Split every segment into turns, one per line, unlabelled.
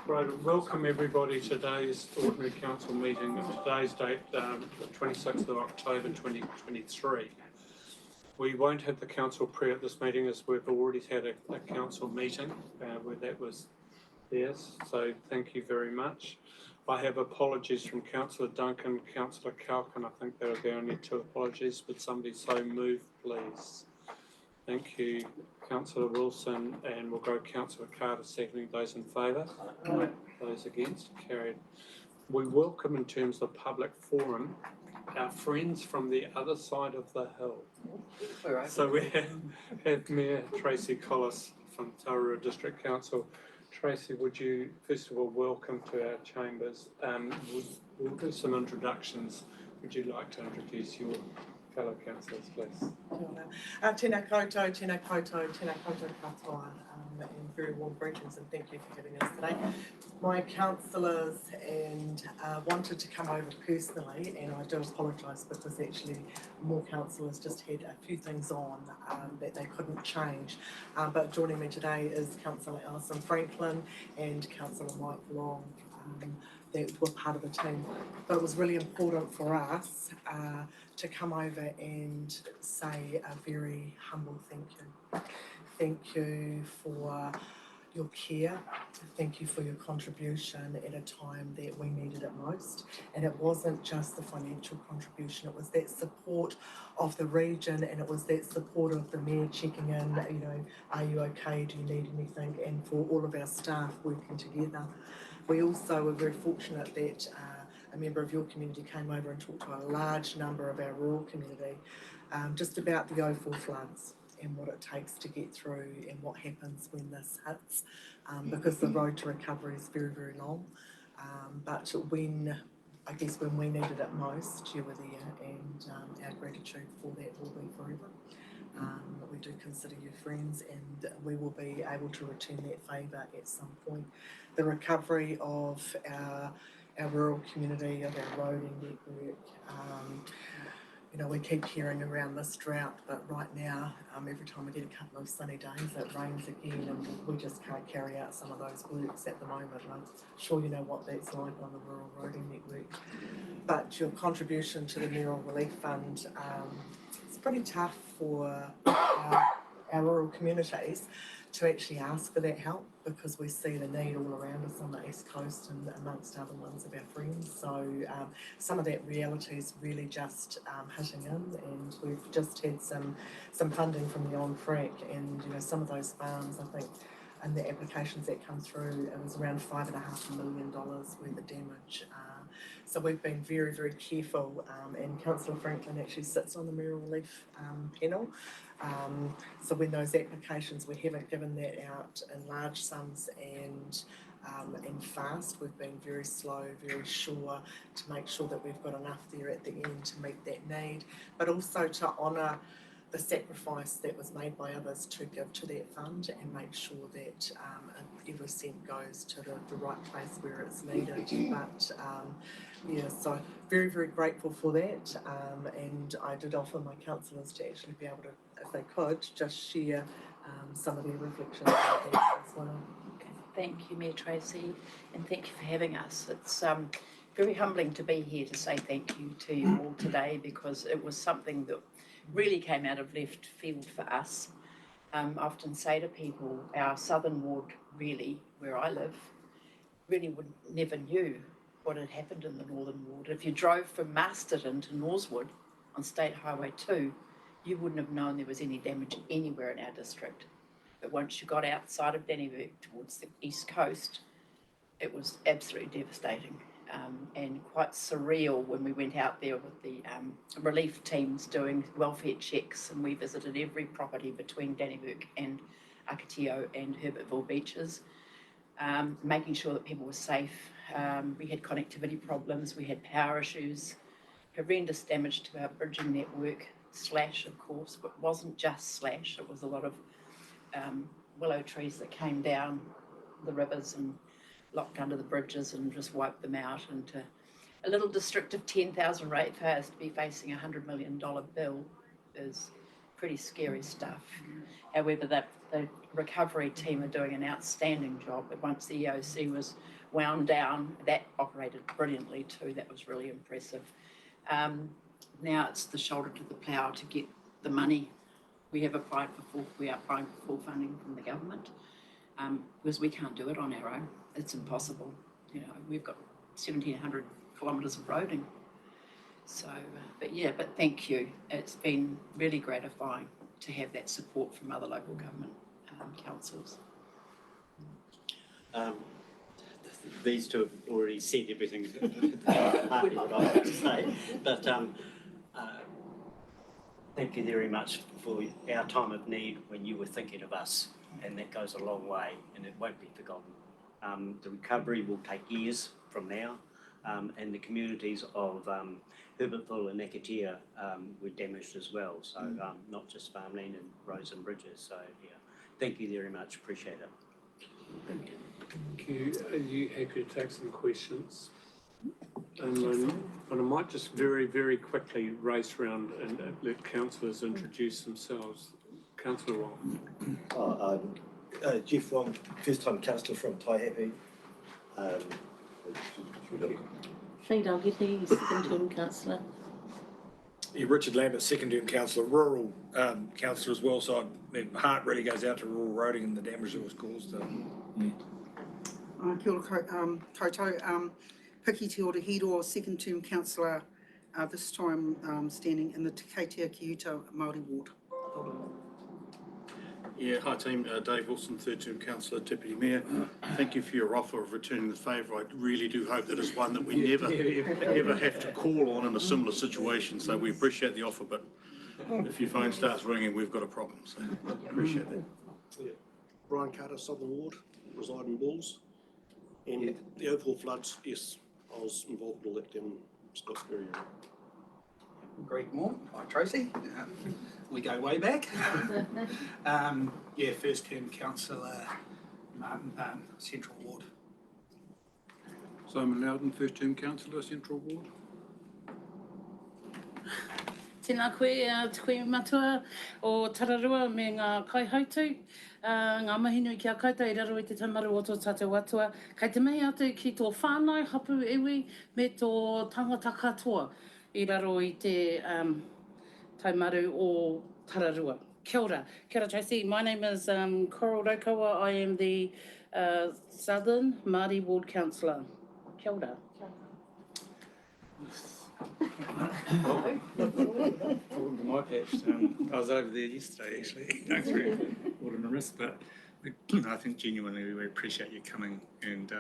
Right, welcome everybody to today's ordinary council meeting. Today's date, the 26th of October 2023. We won't have the council prayer at this meeting as we've already had a council meeting where that was theirs, so thank you very much. I have apologies from Councillor Duncan, Councillor Kalkin. I think there are the only two apologies. Would somebody so move, please? Thank you, Councillor Wilson, and we'll go Councillor Carter seconding. Those in favour? Aye. Those against? Carried. We welcome, in terms of public forum, our friends from the other side of the hill. So we have Mayor Tracy Collis from Taurua District Council. Tracy, would you first of all welcome to our chambers? We'll do some introductions. Would you like to introduce your fellow councillors, please?
Tēnā koutou, tēnā koutou, tēnā koutou katoa, and very warm greetings and thank you for having us today. My councillors and wanted to come over personally, and I do apologise because actually more councillors just had a few things on that they couldn't change. But joining me today is Councillor Alison Franklin and Councillor Mike Long. That were part of the team, but it was really important for us to come over and say a very humble thank you. Thank you for your care, thank you for your contribution at a time that we needed it most. And it wasn't just the financial contribution, it was that support of the region, and it was that support of the Mayor checking in, you know, are you okay, do you need anything, and for all of our staff working together. We also were very fortunate that a member of your community came over and talked to a large number of our rural community just about the 04 floods and what it takes to get through and what happens when this hits, because the road to recovery is very, very long. But when we needed it most, you were there, and our gratitude for that will be forever. We do consider you friends, and we will be able to return that favour at some point. The recovery of our rural community, of our roading network, you know, we keep hearing around this drought, but right now, every time we get a couple of sunny days, it rains again, and we just can't carry out some of those works at the moment. I'm sure you know what that's like on the rural roading network. But your contribution to the Mayoral Relief Fund, it's pretty tough for our rural communities to actually ask for that help, because we see the need all around us on the East Coast and amongst other ones of our friends. So some of that reality is really just hitting in, and we've just had some funding from the on-frac, and you know, some of those farms, I think, and the applications that come through, it was around $5.5 million worth of damage. So we've been very, very careful, and Councillor Franklin actually sits on the Mayoral Relief panel. So when those applications, we haven't given that out in large sums and fast. We've been very slow, very sure to make sure that we've got enough there at the end to meet that need, but also to honour the sacrifice that was made by others to give to that fund and make sure that every cent goes to the right place where it's needed. But yeah, so very, very grateful for that, and I did offer my councillors to actually be able to, if they could, just share some of their reflections on that as well.
Thank you, Mayor Tracy, and thank you for having us. It's very humbling to be here to say thank you to you all today, because it was something that really came out of left field for us. I often say to people, our southern ward, really, where I live, really never knew what had happened in the northern ward. If you drove from Masterton to Norsewood on State Highway 2, you wouldn't have known there was any damage anywhere in our district. But once you got outside of Dannevirke towards the east coast, it was absolutely devastating. And quite surreal when we went out there with the relief teams doing welfare checks, and we visited every property between Dannevirke and Akatio and Herbertville beaches, making sure that people were safe. We had connectivity problems, we had power issues, horrendous damage to our bridging network, slash of course, but it wasn't just slash, it was a lot of willow trees that came down the rivers and locked under the bridges and just wiped them out. And to a little district of 10,000 ratepayers to be facing $100 million bill is pretty scary stuff. However, the recovery team are doing an outstanding job. But once the EOC was wound down, that operated brilliantly too. That was really impressive. Now it's the shoulder to the plough to get the money. We are applying for full funding from the government, because we can't do it on our own. It's impossible. You know, we've got 1,700 kilometres of roading. So, but thank you. It's been really gratifying to have that support from other local government councils.
These two have already said everything partly what I had to say, but thank you very much for our time of need when you were thinking of us, and that goes a long way and it won't be forgotten. The recovery will take years from now, and the communities of Herbertville and Nakatea were damaged as well, so not just Farmland and roads and bridges. So yeah, thank you very much, appreciate it.
Thank you. Are you happy to take some questions? And I might just very, very quickly race around and let councillors introduce themselves. Councillor Wong.
I'm Jeff Wong, first time councillor from Taihape.
Fee Dalgetty, second term councillor.
Yeah, Richard Lambert, second term councillor, rural councillor as well, so my heart really goes out to rural roading and the damage that was caused.
Kia ora koutou, Piki Te Ora Hiro, second term councillor, this time standing in the Te Keitea Kiuta Māori ward.
Yeah, hi team, Dave Wilson, third term councillor, Deputy Mayor. Thank you for your offer of returning the favour. I really do hope that it's one that we never have to call on in a similar situation, so we appreciate the offer, but if your phone starts ringing, we've got a problem, so appreciate that.
Yeah. Brian Carter, Southern Ward, reside in Bulls. And the overhaul floods, yes, I was involved in all that down in Scottsbury area.
Greg Moore, hi Tracy, we go way back. Yeah, first term councillor, Central Ward.
Simon Loudon, first term councillor, Central Ward.
Tēnā koe, te koe matua o Tararua me ngā kaihautu. Ngā mahinui ki a koutou i raro i te taumaru o tō tātou atua. Kei te mihi atu ki tō whānau hapu iwi me tō tangata katoa i raro i te taumaru o Tararua. Kia ora. Kia ora Tracy. My name is Coral Raukawa. I am the Southern Māori Ward Councillor. Kia ora.
Welcome to my patch. I was over there yesterday actually, going through Wilderness, but I think genuinely we appreciate you coming and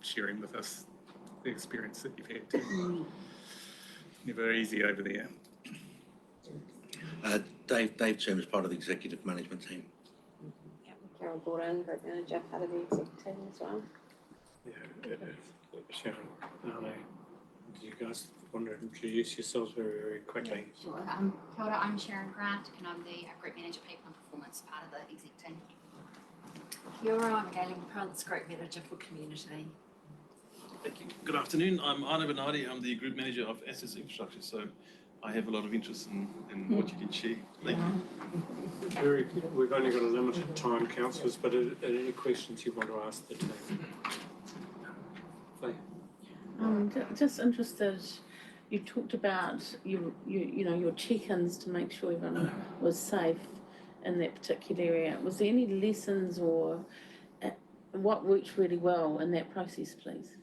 sharing with us the experience that you've had too. Never easy over there.
Dave Chalmers, part of the executive management team.
Carol Gordon, Group Manager, part of the executive team as well.
Yeah, Sharon, do you guys want to introduce yourselves very, very quickly?
Yeah, sure. Kia ora, I'm Sharon Grant and I'm the Group Manager, People and Performance, part of the exec team.
Kia ora, I'm Galen Prince, Group Manager for Community.
Thank you. Good afternoon, I'm Arno Bernardi, I'm the Group Manager of Assets Infrastructure, so I have a lot of interest in what you can share. Thank you.
We've only got a limited time, councillors, but are there any questions you want to ask the team?
Just interested, you talked about your check-ins to make sure everyone was safe in that particular area. Was there any lessons or what worked really well in that process, please?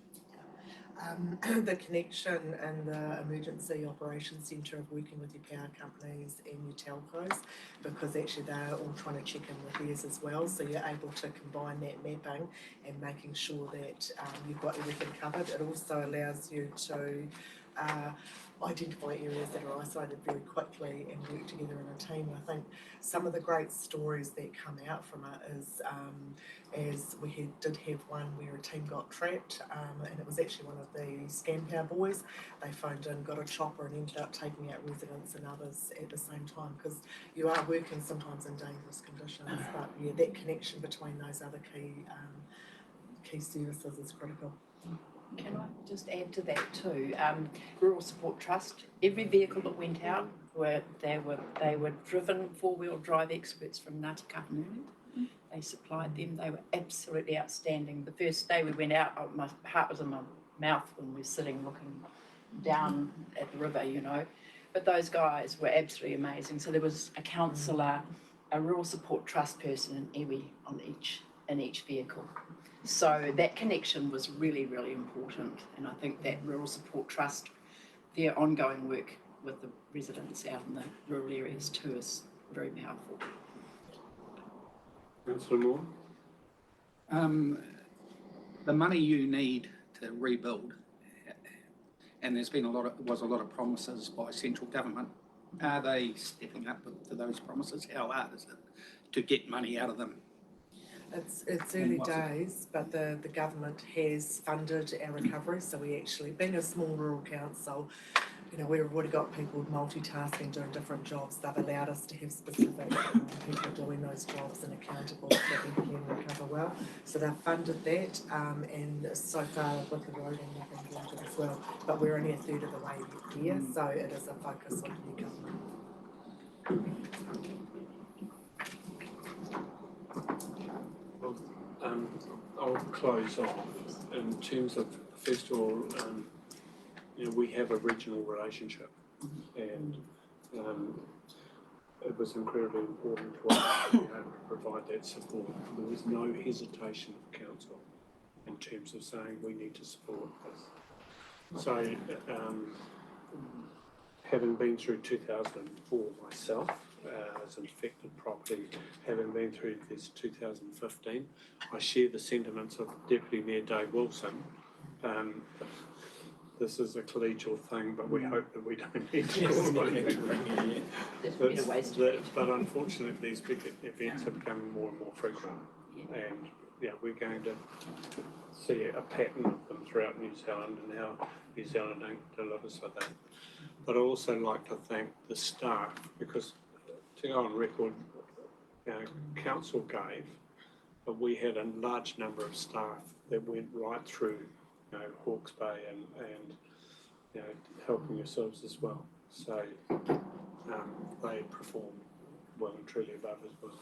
The connection and the emergency operations centre of working with your power companies and your telcos, because actually they're all trying to check in with theirs as well, so you're able to combine that mapping and making sure that you've got everything covered. It also allows you to identify areas that are isolated very quickly and work together in a team. I think some of the great stories that come out from it is, as we did have one where a team got trapped, and it was actually one of the Scam Power boys. They phoned in, got a chopper and ended up taking out residents and others at the same time, because you are working sometimes in dangerous conditions, but yeah, that connection between those other key services is critical.
Can I just add to that too? Rural Support Trust, every vehicle that went out they were driven four-wheel drive experts from Ngāti Kahungunu. They supplied them. They were absolutely outstanding. The first day we went out, my heart was in my mouth when we were sitting looking down at the river, you know. But those guys were absolutely amazing. So there was a counsellor, a Rural Support Trust person, and iwi in each vehicle. So that connection was really, really important. And I think that Rural Support Trust, their ongoing work with the residents out in the rural areas too is very powerful.
Councillor Moore?
The money you need to rebuild, and there's been a lot of promises by central government. Are they stepping up to those promises? How hard is it to get money out of them?
It's early days, but the government has funded our recovery. So we actually, being a small rural council, you know, we've already got people multitasking, doing different jobs. They've allowed us to have specific people doing those jobs and accountable so that we can recover well. So they've funded that, and so far with the road and nothing funded as well. But we're only a third of the way here, so it is a focus on the government.
I'll close off in terms of, first of all, you know, we have a regional relationship, and it was incredibly important to us to be able to provide that support. There was no hesitation of council in terms of saying we need to support this. So, having been through 2004 myself, as an affected property, having been through this 2015, I share the sentiments of Deputy Mayor Dave Wilson. This is a collegial thing, but we hope that we don't need to. But unfortunately, these big events are becoming more and more frequent, and yeah, we're going to see a pattern of them throughout New Zealand and how New Zealand delivers with that. But I'd also like to thank the staff, because to go on record, you know, council gave, but we had a large number of staff that went right through, you know, Hawke's Bay and you know, helping yourselves as well. So they performed well and truly above as well.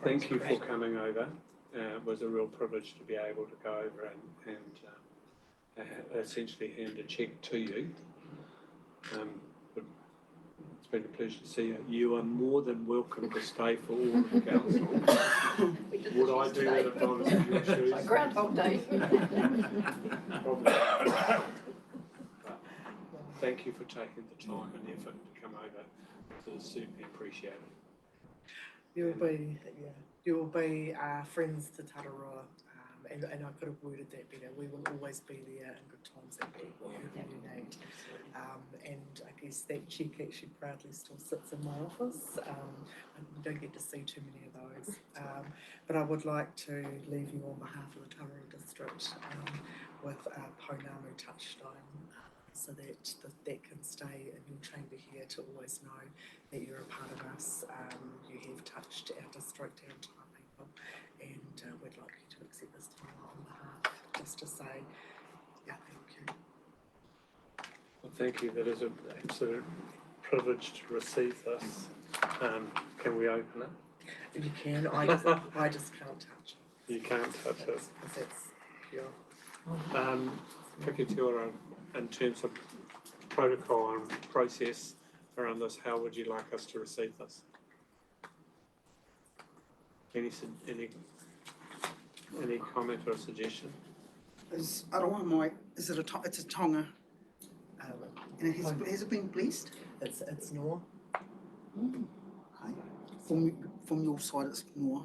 Thank you for coming over. It was a real privilege to be able to go over and essentially hand a cheque to you. It's been a pleasure to see you. You are more than welcome to stay for all of the council. Would I do that if I was in your shoes?
Like Groundhog Day.
Probably. Thank you for taking the time and effort to come over. It's certainly appreciated.
You will be friends to Tararua, and I could have worded that better. We will always be there in good times and bad, whatever you need. And I guess that cheque actually proudly still sits in my office. I don't get to see too many of those. But I would like to leave you on behalf of the Tararua District with a Pounamu touchstone, so that can stay in your chamber here to always know that you're a part of us. You have touched our district, our entire people, and we'd like you to accept this time on behalf, just to say, yeah, thank you.
Well, thank you. That is an absolute privilege to receive this. Can we open it?
You can. I just can't touch it.
You can't touch it.
That's pure.
Whakatiora, in terms of protocol and process around this, how would you like us to receive this? Any comment or suggestion?
Is Aroa Mai, is it it's a tonga? And has it been blessed?
It's Noa.
From your side, it's Noa.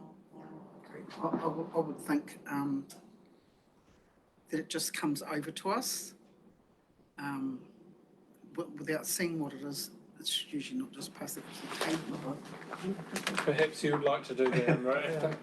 I would think that it just comes over to us without seeing what it is. It's usually not just passed across the table.
Perhaps you would like to do that, right?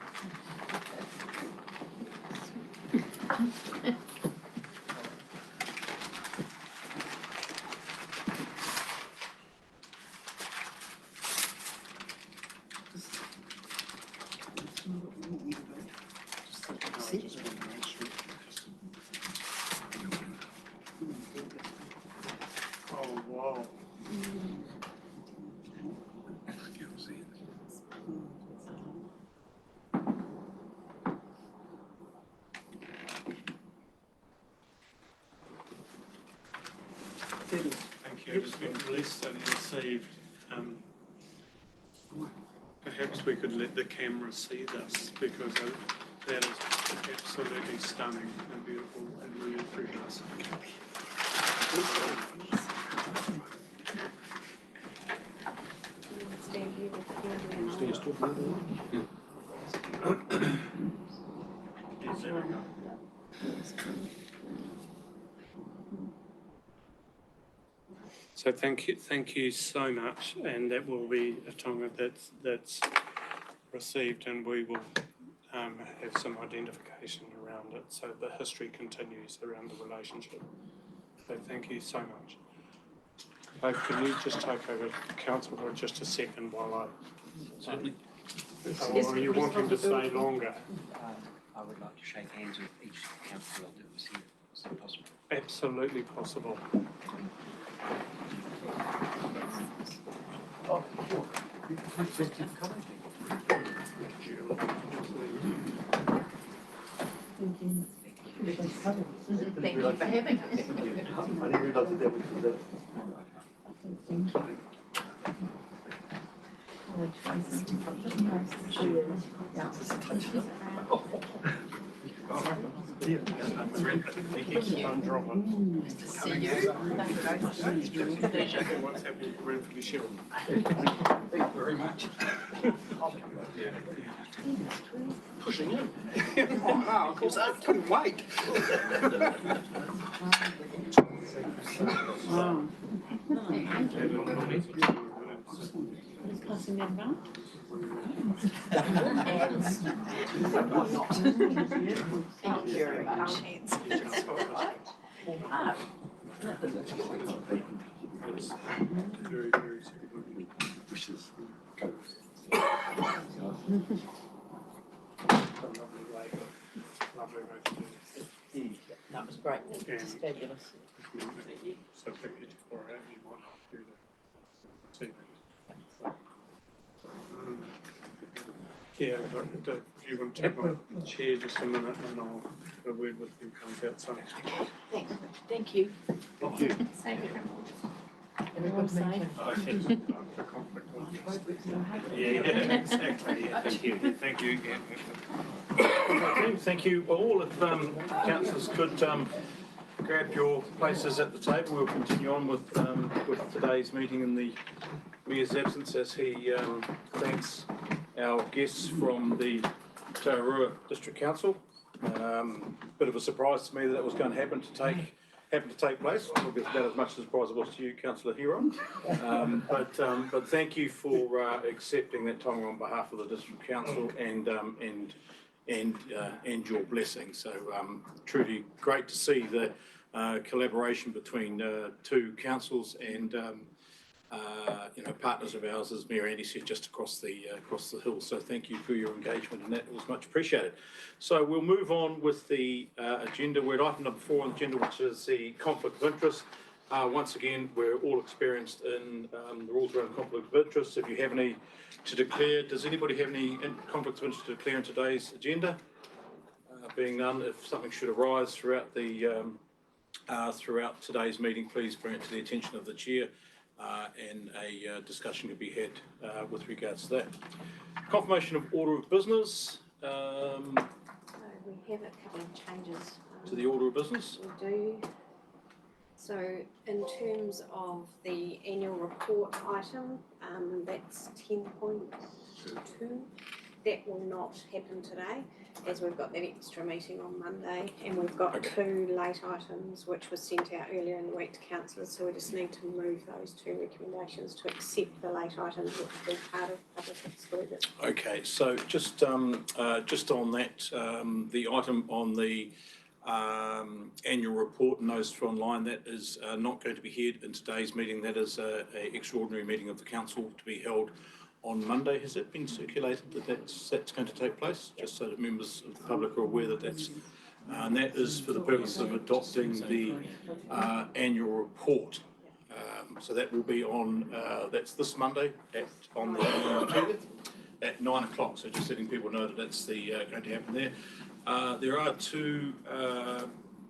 Thank you. It has been released and received. Perhaps we could let the camera see this because that is absolutely stunning and beautiful and really precious. So thank you so much, and that will be a tonga that's received, and we will have some identification around it, so the history continues around the relationship. So thank you so much. Can you just take over council for just a second while I...
Certainly.
Or are you wanting to stay longer?
I would like to shake hands with each councillor that was here. Is that possible?
Absolutely possible.
Thank you for having us.
I didn't realise that was
See you. What's happening for Michelle?
Thank you very much.
pushing in.
Oh, of course, I couldn't wait.
Passing that around.
Thank you very much.
Very, very ceremonial.
Wishes.
Lovely way to do it.
That was great. It's fabulous.
So picture for it, you might not do the see that. Yeah, but if you want to take my chair just a minute and I'll have a word with you comes outside.
Thanks. Thank you.
Thank you.
Everyone safe.
Yeah, exactly. Yeah, thank you. Thank you again. Okay, thank you all. If councillors could grab your places at the table, we'll continue on with today's meeting in the Mayor's absence as he thanks our guests from the Tararua District Council. Bit of a surprise to me that was going to happen to take place. Probably about as much a surprise as it was to you, Councillor Hero. But thank you for accepting that tonga on behalf of the District Council and your blessing. So truly great to see the collaboration between two councils and partners of ours, as Mayor Andy said, just across the hill. So thank you for your engagement, and that was much appreciated. So we'll move on with the agenda. We're at item number 4 on the agenda, which is the conflict of interest. Once again, we're all experienced in the rules around conflict of interest. If you have any to declare, does anybody have any conflicts of interest to declare in today's agenda? Being none, if something should arise throughout today's meeting, please bring it to the attention of the chair. And a discussion could be had with regards to that. Confirmation of order of business.
So we have a couple of changes.
To the order of business?
We do. So in terms of the annual report item, that's 10.2. That will not happen today, as we've got that extra meeting on Monday, and we've got two late items which were sent out earlier in the week to councillors, so we just need to move those two recommendations to accept the late items which were part of public excluded.
Okay, so just on that, the item on the annual report and those for online, that is not going to be heard in today's meeting. That is a extraordinary meeting of the council to be held on Monday. Has it been circulated that that's going to take place? Just so that members of the public are aware that that's and that is for the purpose of adopting the annual report.
So that will be on, that's this Monday on the 20th at 9 o'clock. So just letting people know that that's going to happen there. There are two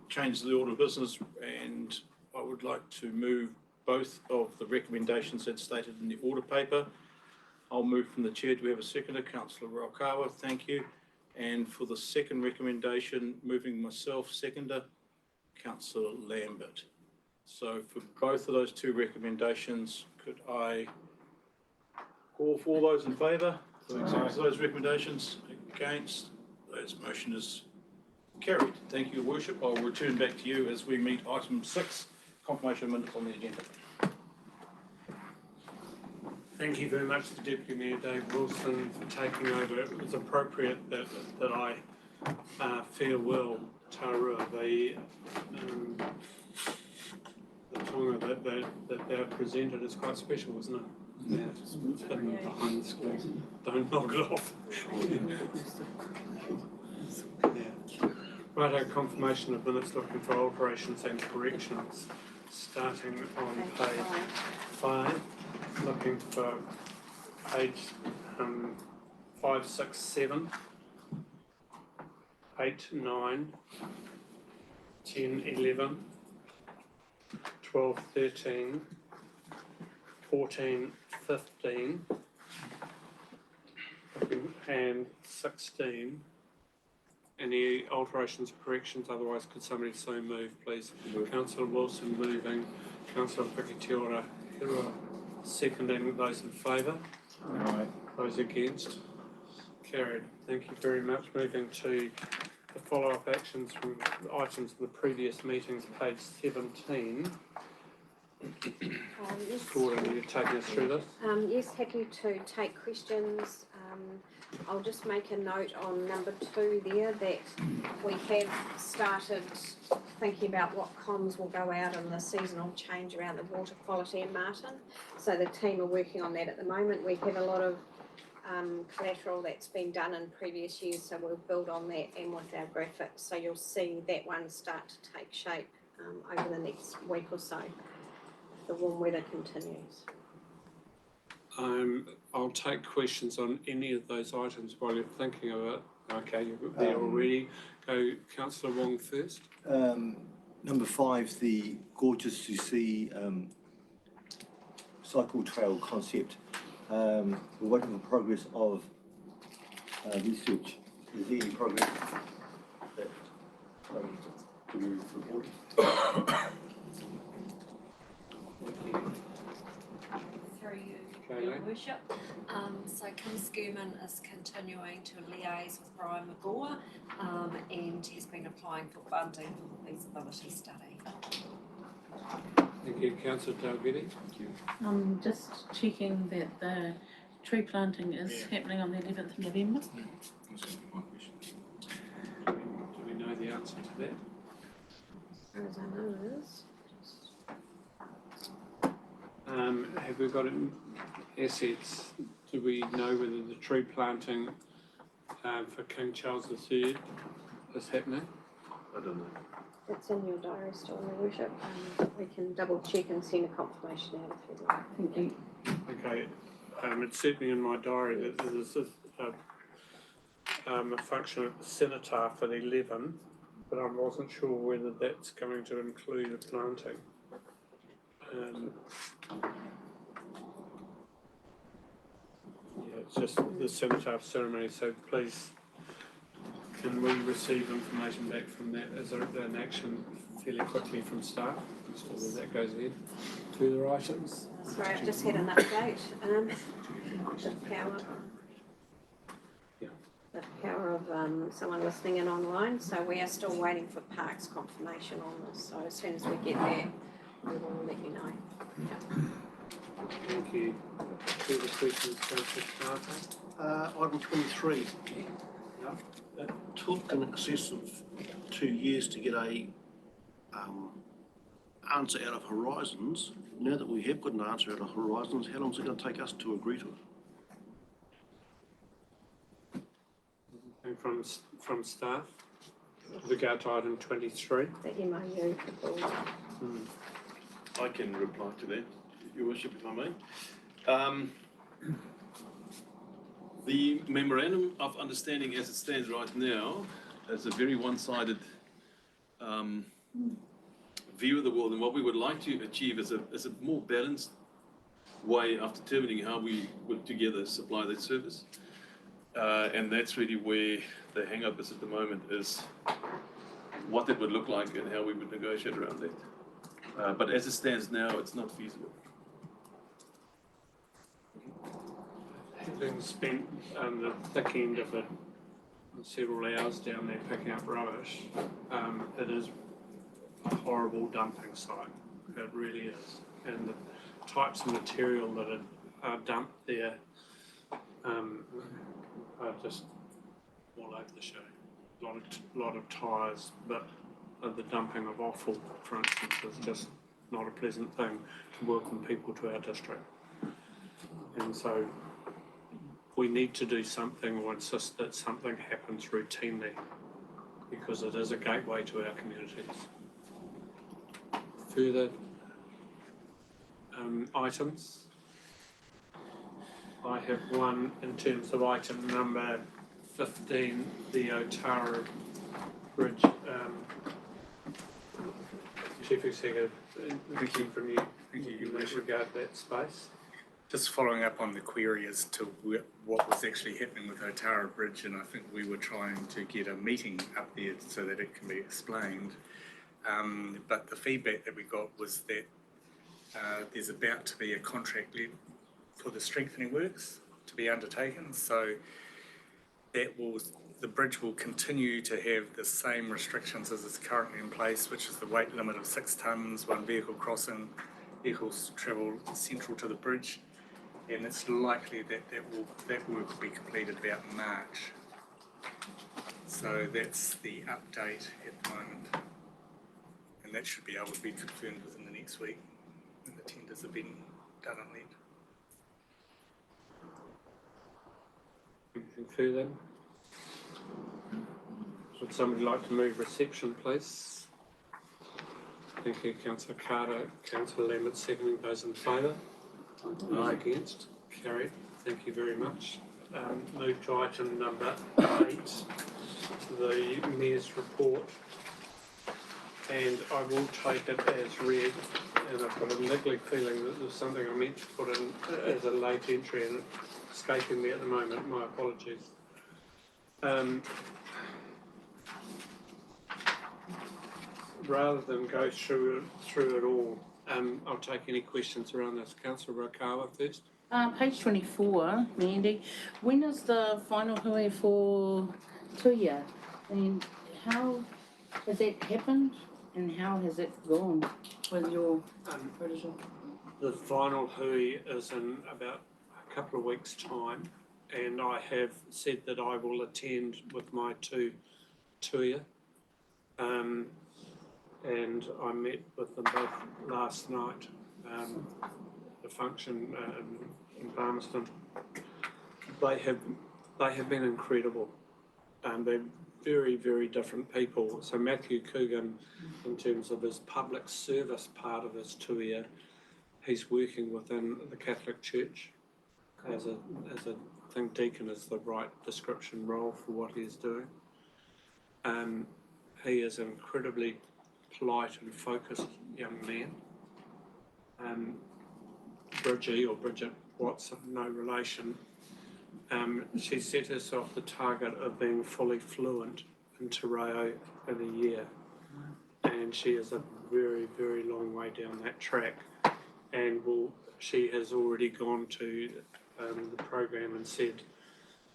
changes to the order of business, and I would like to move both of the recommendations that's stated in the order paper. I'll move from the chair. Do we have a seconder? Councillor Raukawa, thank you. And for the second recommendation, moving myself, seconder, Councillor Lambert. So for both of those two recommendations, could I call for all those in favour? For acceptance of those recommendations, against, those motion is carried. Thank you, Your Worship. I'll return back to you as we meet item 6, confirmation of minutes on the agenda.
Thank you very much to Deputy Mayor Dave Wilson for taking over. It was appropriate that I farewell Tararua. The tonga that they presented is quite special, isn't it? Yeah, it's hidden behind the screen. Don't knock it off. Yeah. Righto, confirmation of minutes, looking for alterations and corrections. Starting on page 5, looking for page 5, 6, 7, 8, 9, 10, 11, 12, 13, 14, 15, and 16. Any alterations or corrections? Otherwise, could somebody so move, please? Councillor Wilson moving, Councillor Pikitiora Hirua seconding. Those in favour?
Aye.
Those against? Carried. Thank you very much. Moving to the follow-up actions from items in the previous meetings, page 17.
Yes.
Gordon, you're taking us through this?
Yes, happy to take questions. I'll just make a note on number 2 there that we have started thinking about what comms will go out in the seasonal change around the water quality in Martin. So the team are working on that at the moment. We have a lot of collateral that's been done in previous years, so we'll build on that and with our graphics. So you'll see that one start to take shape over the next week or so. The warm weather continues.
I'll take questions on any of those items while you're thinking of it. Okay, you're there already. Go, Councillor Wong first.
Number 5, the gorgeous to see cycle trail concept. We're waiting for progress of research. Is there any progress that to be reported?
Through you,
Okay.
Your Worship. So Kim Skerman is continuing to liaise with Brian McGaw and has been applying for funding for the feasibility study.
Thank you, Councillor Dalgety.
Just checking that the tree planting is happening on the 11th of November.
Do we know the answer to that?
As far as I know it is.
Have we got assets? Do we know whether the tree planting for King Charles III is happening?
I don't know.
It's in your diary still, Your Worship. We can double check and send a confirmation out if you like.
Thank you.
Okay, it's certainly in my diary that there's a function at the cenotaph at 11, but I wasn't sure whether that's going to include a planting. Yeah, it's just the cenotaph ceremony, so please, can we receive information back from that as an action fairly quickly from staff, before that goes ahead? Further items?
Sorry, I've just had an update. The power of someone listening in online, so we are still waiting for Parks confirmation on this. So as soon as we get that, we will let you know.
Thank you. Further questions, Councillor Carter?
Item 23. It took in excess of 2 years to get a answer out of Horizons. Now that we have got an answer out of Horizons, how long is it going to take us to agree to it?
And from staff, with regard to item 23.
The MOU for building.
I can reply to that, Your Worship, if I may. The memorandum of understanding as it stands right now is a very one-sided view of the world, and what we would like to achieve is a more balanced way of determining how we would together supply that service. And that's really where the hang-up is at the moment, is what it would look like and how we would negotiate around that. But as it stands now, it's not feasible.
Having spent the thick end of it, several hours down there picking up rubbish, it is a horrible dumping site. It really is. And the types of material that are dumped there are just all over the show. A lot of tyres, but the dumping of offal, for instance, is just not a pleasant thing to welcome people to our district. And so we need to do something or insist that something happens routinely, because it is a gateway to our communities. Further items? I have one in terms of item number 15, the Otara Bridge. Chief Executive, anything from you?
Thank you,
with regard to that space?
Just following up on the query as to what was actually happening with Otara Bridge, and I think we were trying to get a meeting up there so that it can be explained. But the feedback that we got was that there's about to be a contract for the strengthening works to be undertaken. So the bridge will continue to have the same restrictions as is currently in place, which is the weight limit of 6 tonnes, 1 vehicle crossing, vehicles travel central to the bridge, and it's likely that that work will be completed about March. So that's the update at the moment, and that should be able to be confirmed within the next week when the tenders have been done and let.
Anything further? Would somebody like to move reception, please? Thank you, Councillor Carter. Councillor Lambert seconding. Those in favour? Those against? Carried. Thank you very much. Move to item number 8, the Mayor's report. And I will take it as read, and I've got a niggly feeling that there's something I meant to put in as a late entry and it's escaping me at the moment. My apologies. Rather than go through it all, I'll take any questions around this. Councillor Rakawa first.
Page 24, Mandy. When is the final hui for Tuia? And how has that happened? And how has it gone with your protocol?
The final hui is in about a couple of weeks' time, and I have said that I will attend with my 2 Tuia. And I met with them both last night, the function in Palmerston. They have been incredible. They're very, very different people. So Matthew Coogan, in terms of his public service part of his tuia, he's working within the Catholic Church as a I think deacon is the right description role for what he is doing. He is an incredibly polite and focused young man. Bridget Watson, no relation. She set herself the target of being fully fluent in Te Reo in a year, and she is a very, very long way down that track. And she has already gone to the program and said,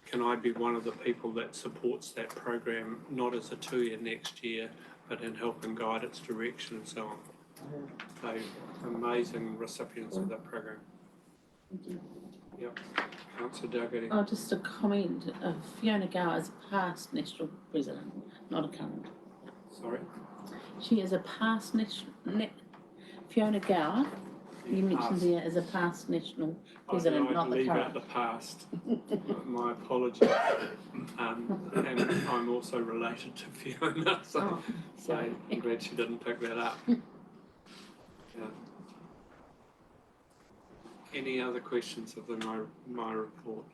"Can I be one of the people that supports that program, not as a tuia next year, but in helping guide its direction and so on?" So amazing recipients of that program. Yep. Councillor Dalgety.
Oh, just a comment. Fiona Gower is a past national president, not a current.
Sorry?
She is a past Fiona Gower, you mentioned there as a past national president, not the
leave
current.
out the past. My apologies. And I'm also related to Fiona, so I'm glad she didn't pick that up. Yeah. Any other questions of my report?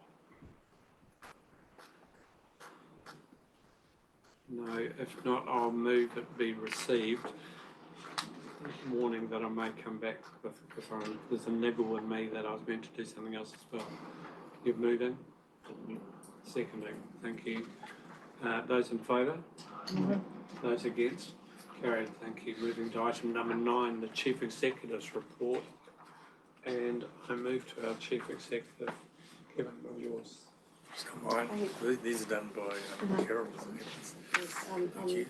No, if not, I'll move it be received. Warning that I may come back because there's a niggle in me that I was meant to do something else as well. You're moving? Seconding, thank you. Those in favour? Those against? Carried, thank you. Moving to item number 9, the Chief Executive's report. And I move to our Chief Executive. Kevin, all yours.
Mine. These are done by Carol.
Yes, I'm happy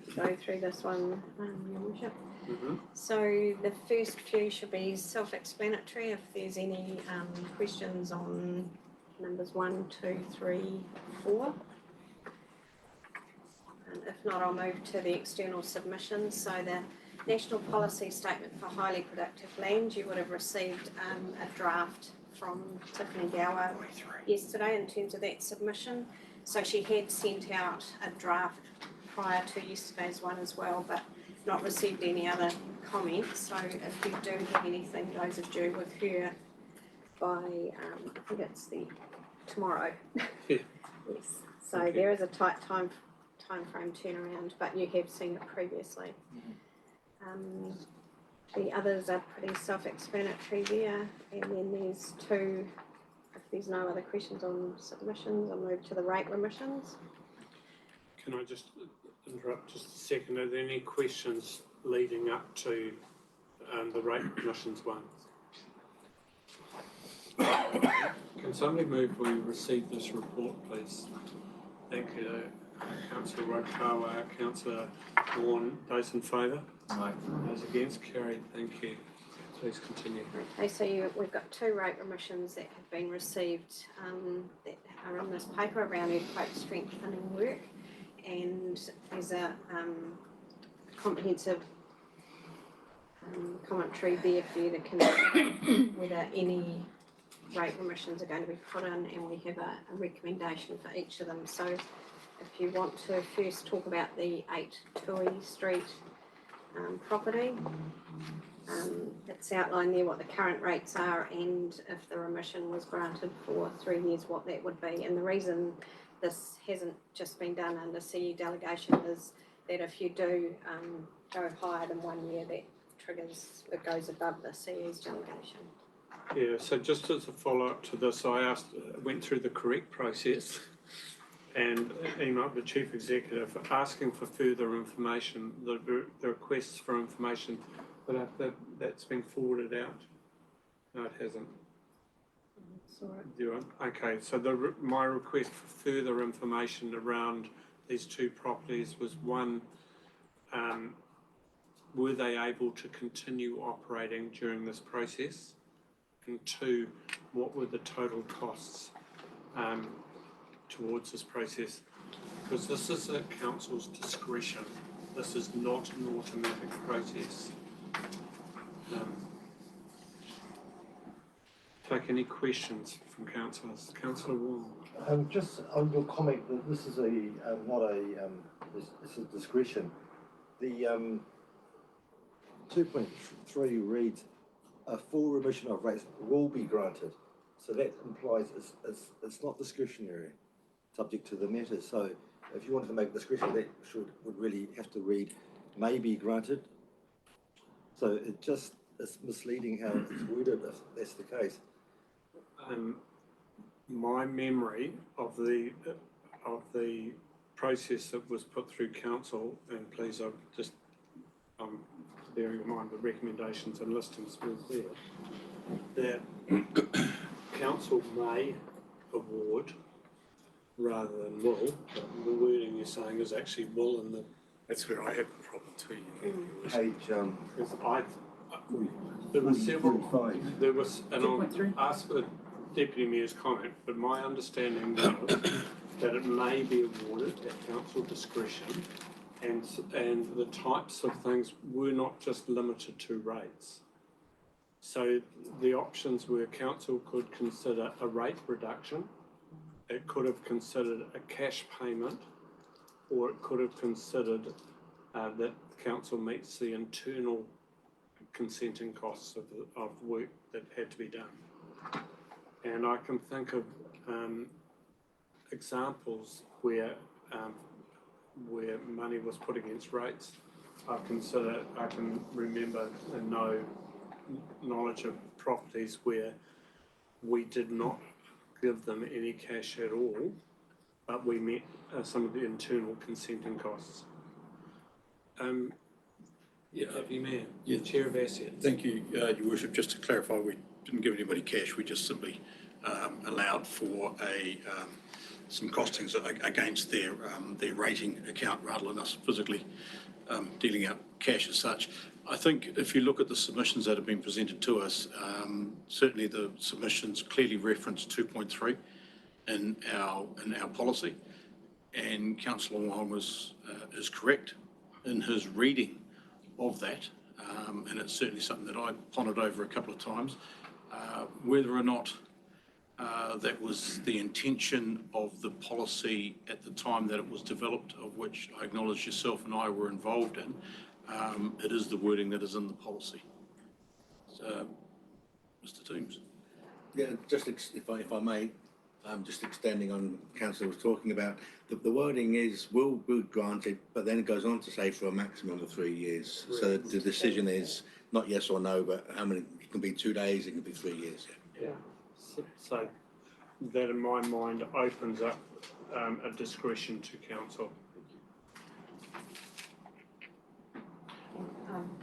to go through this one, Your Worship.
Mm-hmm.
So the first few should be self-explanatory. If there's any questions on numbers 1, 2, 3, 4. And if not, I'll move to the external submissions. So the National Policy Statement for Highly Productive Land, you would have received a draft from Tiffany Gower yesterday in terms of that submission. So she had sent out a draft prior to yesterday's one as well, but not received any other comments. So if you do have anything, those are due with her by, I think it's tomorrow.
Yeah.
Yes. So there is a tight time frame turnaround, but you have seen it previously. The others are pretty self-explanatory there, and then there's 2. If there's no other questions on submissions, I'll move to the rate remissions.
Can I just interrupt just a second? Are there any questions leading up to the rate remissions ones? Can somebody move we receive this report, please? Thank you. Councillor Rakawa, Councillor Vaughan, those in favour?
Aye.
Those against? Carried. Thank you. Please continue.
Okay, so we've got 2 rate remissions that have been received that are in this paper around earthquake strengthening work, and there's a comprehensive commentary there for you to consider whether any rate remissions are going to be put in, and we have a recommendation for each of them. So if you want to first talk about the 8 Tui Street property, it's outlined there what the current rates are, and if the remission was granted for 3 years, what that would be. And the reason this hasn't just been done under CE delegation is that if you do go higher than 1 year, that triggers, it goes above the CE's delegation.
Yeah, so just as a follow-up to this, I went through the correct process and emailed the Chief Executive asking for further information, the requests for information, but that's been forwarded out. No, it hasn't. Okay, so my request for further information around these 2 properties was 1, were they able to continue operating during this process? And 2, what were the total costs towards this process? Because this is at council's discretion. This is not an automatic process. Take any questions from councillors. Councillor Wong.
Just on your comment that this is this is discretion. The 2.3 reads a full remission of rates will be granted. So that implies it's not discretionary, subject to the matter. So if you wanted to make discretion, that would really have to read may be granted. So it's misleading how it's worded if that's the case.
My memory of the process that was put through council, and please, I'm just bearing in mind the recommendations and listings were there, that council may award rather than will. But the wording you're saying is actually will, and
That's where I had the problem too.
Page
there were several. There was, and I'll ask the Deputy Mayor's comment, but my understanding was that it may be awarded at council discretion, and the types of things were not just limited to rates. So the options were council could consider a rate reduction, it could have considered a cash payment, or it could have considered that council meets the internal consenting costs of work that had to be done. And I can think of examples where money was put against rates. I can remember and know knowledge of properties where we did not give them any cash at all, but we met some of the internal consenting costs.
Yeah.
Chair of Assets.
Thank you, Your Worship. Just to clarify, we didn't give anybody cash. We just simply allowed for some costings against their rating account rather than us physically dealing out cash as such. I think if you look at the submissions that have been presented to us, certainly the submissions clearly reference 2.3 in our policy, and Councillor Wong is correct in his reading of that, and it's certainly something that I pondered over a couple of times. Whether or not that was the intention of the policy at the time that it was developed, of which I acknowledge yourself and I were involved in, it is the wording that is in the policy. So, Mr. Toombs.
Yeah, just if I may, just extending on Councillor was talking about, the wording is will grant it, but then it goes on to say for a maximum of 3 years. So the decision is not yes or no, but how many, it can be 2 days, it can be 3 years.
Yeah. So that in my mind opens up a discretion to council.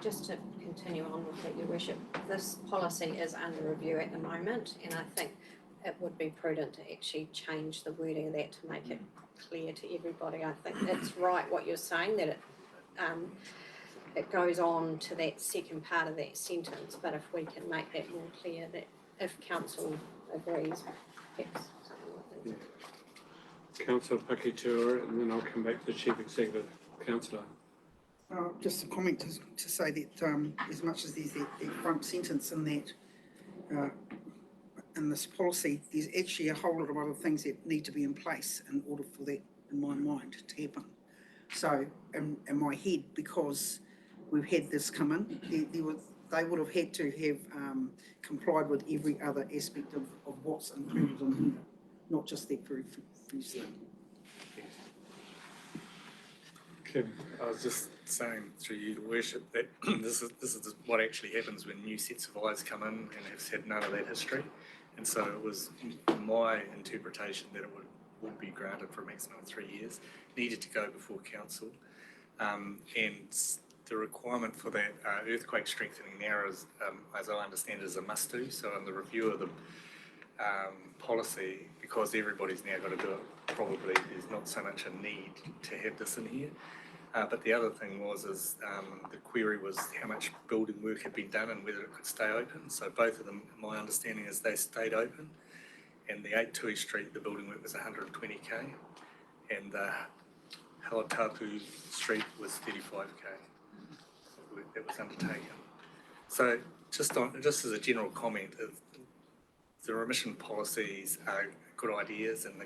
Just to continue on with that, Your Worship, this policy is under review at the moment, and I think it would be prudent to actually change the wording of that to make it clear to everybody. I think it's right what you're saying, that it goes on to that second part of that sentence, but if we can make that more clear, that if council agrees, perhaps something like that.
Councillor Pakitua, and then I'll come back to the Chief Executive. Councillor.
Just a comment to say that as much as there's that front sentence in that, in this policy, there's actually a whole lot of other things that need to be in place in order for that, in my mind, to happen. So, in my head, because we've had this come in, they would have had to have complied with every other aspect of what's included in here, not just that very first thing.
I was just saying through you, Your Worship, that this is what actually happens when new sets of eyes come in and have had none of that history. And so it was my interpretation that it would be granted for a maximum of 3 years, needed to go before council. And the requirement for that earthquake strengthening now is, as I understand it, is a must do. So in the review of the policy, because everybody's now got to do it, probably there's not so much a need to have this in here. But the other thing the query was how much building work had been done and whether it could stay open. So both of them, my understanding is they stayed open. And the 8 Tui Street, the building work was 120k, and the Halatapu Street was 35k. That was undertaken. So just as a general comment, the remission policies are good ideas, and the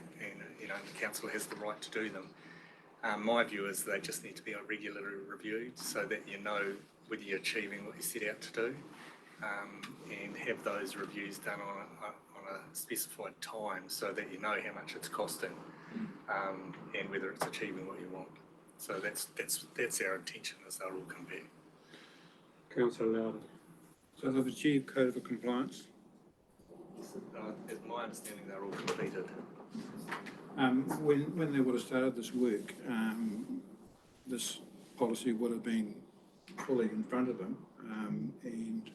council has the right to do them. My view is they just need to be regularly reviewed so that you know whether you're achieving what you set out to do, and have those reviews done on a specified time so that you know how much it's costing, and whether it's achieving what you want. So that's our intention, as they'll all come back.
Councillor Loudon.
So they've achieved code of compliance?
As my understanding, they're all completed.
When they would have started this work, this policy would have been fully in front of them, and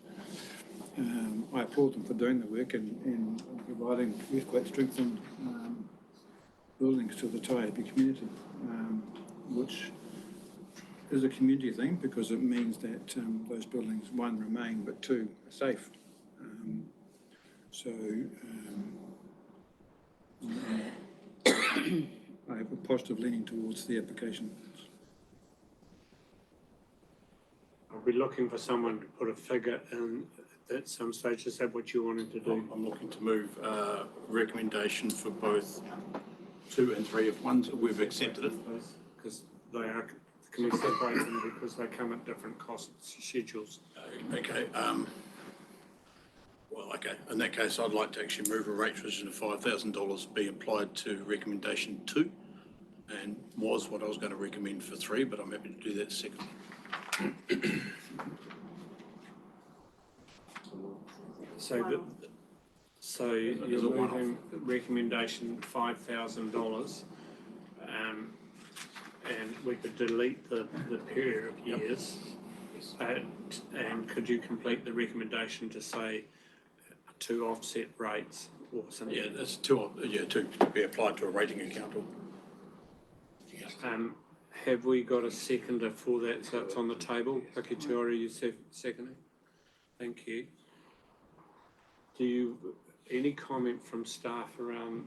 I applaud them for doing the work and providing earthquake strengthened buildings to the Taiape community, which is a community thing because it means that those buildings, one, remain, but two, are safe. I have a positive leaning towards the application.
I'll be looking for someone to put a figure in at some stage. Is that what you wanted to do?
I'm looking to move recommendation for both 2 and 3. If one's, we've accepted it.
Because they are, can we separate them because they come at different cost schedules?
Okay. Well, okay, in that case, I'd like to actually move a rate revision of $5,000 be applied to recommendation 2, and was what I was going to recommend for 3, but I'm happy to do that second.
So you're
Is it one-off?
moving recommendation $5,000, and we could delete the period of years. And could you complete the recommendation to say to offset rates or something?
Yeah, that's to be applied to a rating account.
Have we got a seconder for that, so it's on the table? Pakitiora, you seconding? Thank you. Do you, any comment from staff around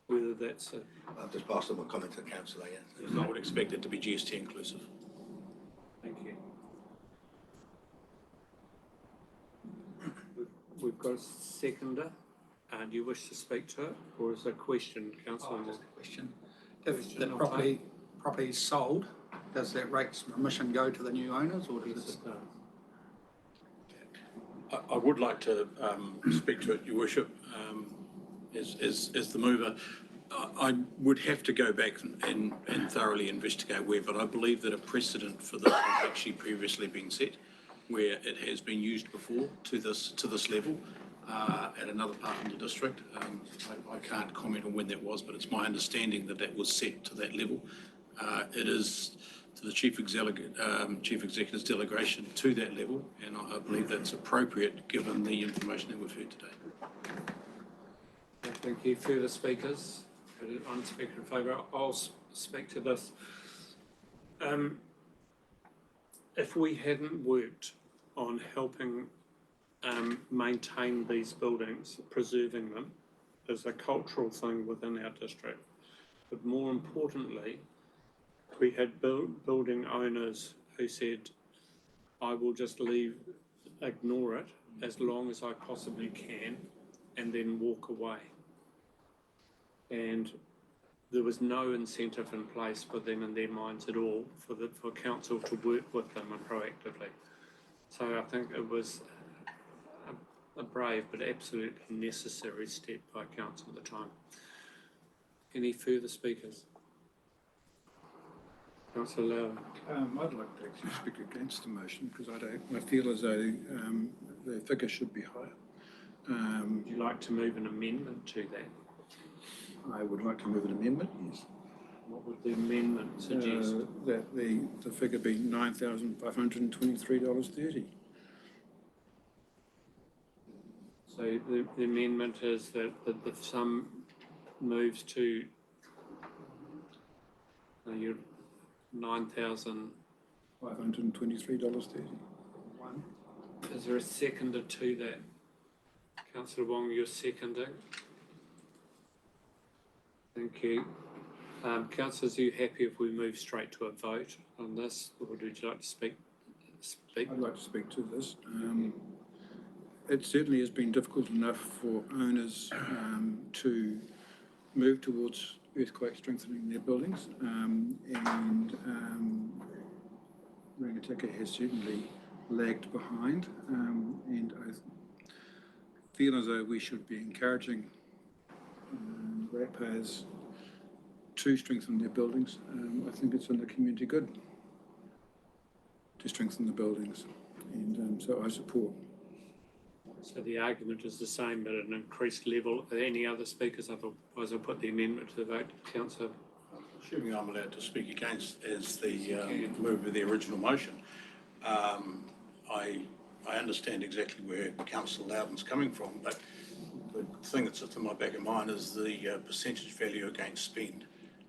whether that's a...
I'll just pass on my comment to the councillor, yeah.
I would expect it to be GST inclusive.
Thank you. We've got a seconder. Do you wish to speak to it, or is it a question, councillor?
Just a question. If the property is sold, does that rates remission go to the new owners, or does it?
I would like to speak to it, Your Worship, as the mover. I would have to go back and thoroughly investigate where, but I believe that a precedent for this has actually previously been set, where it has been used before to this level at another part of the district. I can't comment on when that was, but it's my understanding that that was set to that level. It is to the Chief Executive's delegation to that level, and I believe that's appropriate given the information that we've heard today.
Thank you. Further speakers? One speaker in favour. I'll speak to this. If we hadn't worked on helping maintain these buildings, preserving them, as a cultural thing within our district, but more importantly, we had building owners who said, I will just ignore it as long as I possibly can, and then walk away. And there was no incentive in place for them in their minds at all for council to work with them proactively. So I think it was a brave but absolutely necessary step by council at the time. Any further speakers? Councillor Lau.
I'd like to actually speak against the motion because I feel as though the figure should be higher.
Would you like to move an amendment to that?
I would like to move an amendment, yes.
What would the amendment suggest?
That the figure be $9,523.30.
So the amendment is that the sum moves to your
$9,523.30.
Is there a seconder to that? Councillor Wong, you're seconding. Thank you. Councillors, are you happy if we move straight to a vote on this, or would you like to speak?
I'd like to speak to this. It certainly has been difficult enough for owners to move towards earthquake strengthening their buildings, and Rangitikei has certainly lagged behind, and I feel as though we should be encouraging ratepayers to strengthen their buildings. I think it's in the community good to strengthen the buildings, and so I support.
So the argument is the same, but at an increased level. Are there any other speakers? Otherwise, I'll put the amendment to the vote. Councillor.
Assuming I'm allowed to speak against as the mover of the original motion, I understand exactly where Councillor Loudon's coming from, but the thing that sits in my back of mind is the percentage value against spend.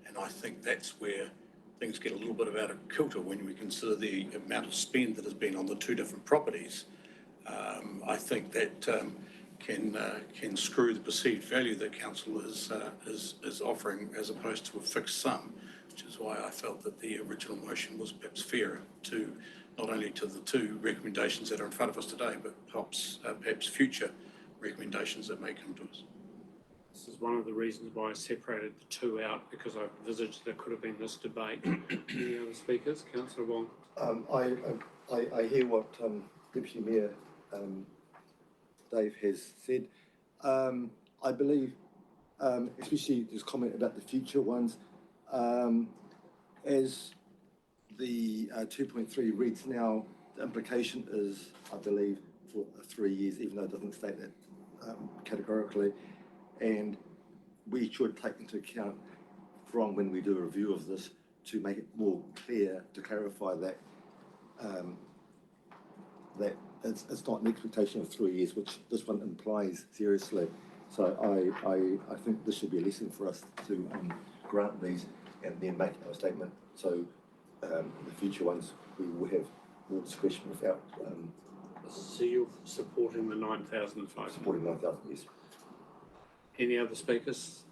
And I think that's where things get a little bit out of kilter when we consider the amount of spend that has been on the two different properties. I think that can screw the perceived value that council is offering as opposed to a fixed sum, which is why I felt that the original motion was perhaps fairer to not only to the two recommendations that are in front of us today, but perhaps future recommendations that may come to us.
This is one of the reasons why I separated the two out, because I envisaged there could have been this debate. Any other speakers? Councillor Wong.
I hear what Deputy Mayor Dave has said. I believe, especially this comment about the future ones, as the 2.3 reads now, the implication is, I believe, for 3 years, even though it doesn't state that categorically. And we should take into account from when we do a review of this to make it more clear, to clarify that that it's not an expectation of 3 years, which this one implies seriously. So I think this should be a lesson for us to grant these and then make a statement. So the future ones, we will have more discretion without.
So you're supporting the 9,500?
Supporting 9,000, yes.
Any other speakers?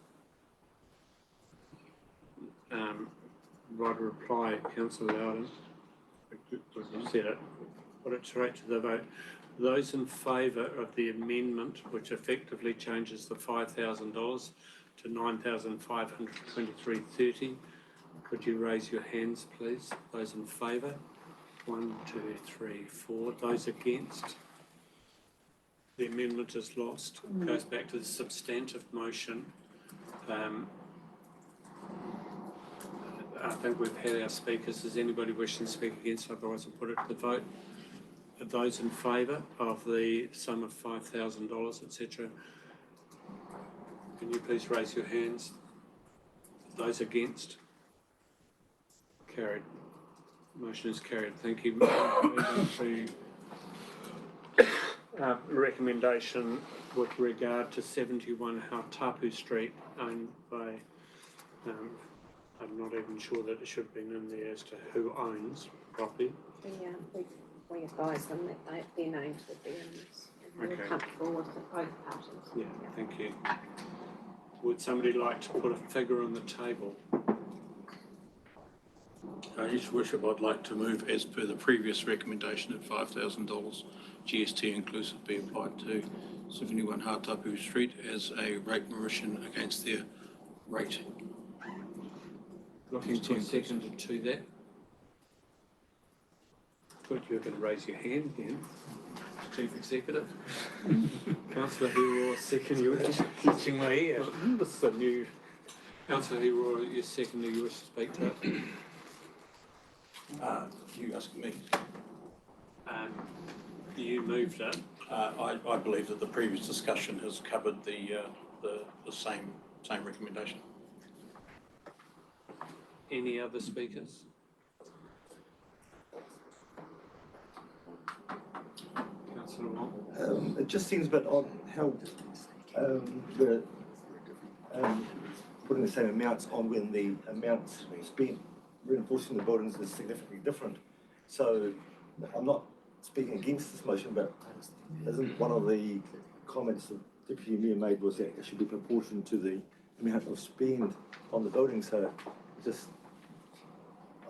Right, a reply, Councillor Loudon. We've said it. Put it straight to the vote. Those in favour of the amendment, which effectively changes the $5,000 to $9,523.30, could you raise your hands, please? Those in favour? 1, 2, 3, 4. Those against? The amendment is lost. Goes back to the substantive motion. I think we've had our speakers. Does anybody wishing to speak against? Otherwise, I'll put it to the vote. Are those in favour of the sum of $5,000, etc.? Can you please raise your hands? Those against? Carried. Motion is carried. Thank you. Moving to recommendation with regard to 71 Hautapu Street, owned by, I'm not even sure that it should have been in there as to who owns property.
We advise them that their names would be in this. And we're comfortable with both parties.
Yeah, thank you. Would somebody like to put a figure on the table?
His Worship, I'd like to move as per the previous recommendation at $5,000 GST inclusive be applied to 71 Hautapu Street as a rate remission against their rate.
Looking for a second to that. Good, you're going to raise your hand again, Chief Executive. Councillor Hero, second, you were teaching my ear. This is a new. Councillor Hero, you're second, you wish to speak to it?
You asking me?
You moved it.
I believe that the previous discussion has covered the same recommendation.
Any other speakers? Councillor Wong?
It just seems a bit odd how we're putting the same amounts on when the amounts spent reinforcing the buildings is significantly different. So I'm not speaking against this motion, but isn't one of the comments the Deputy Mayor made was that it should be proportional to the amount of spend on the building? So just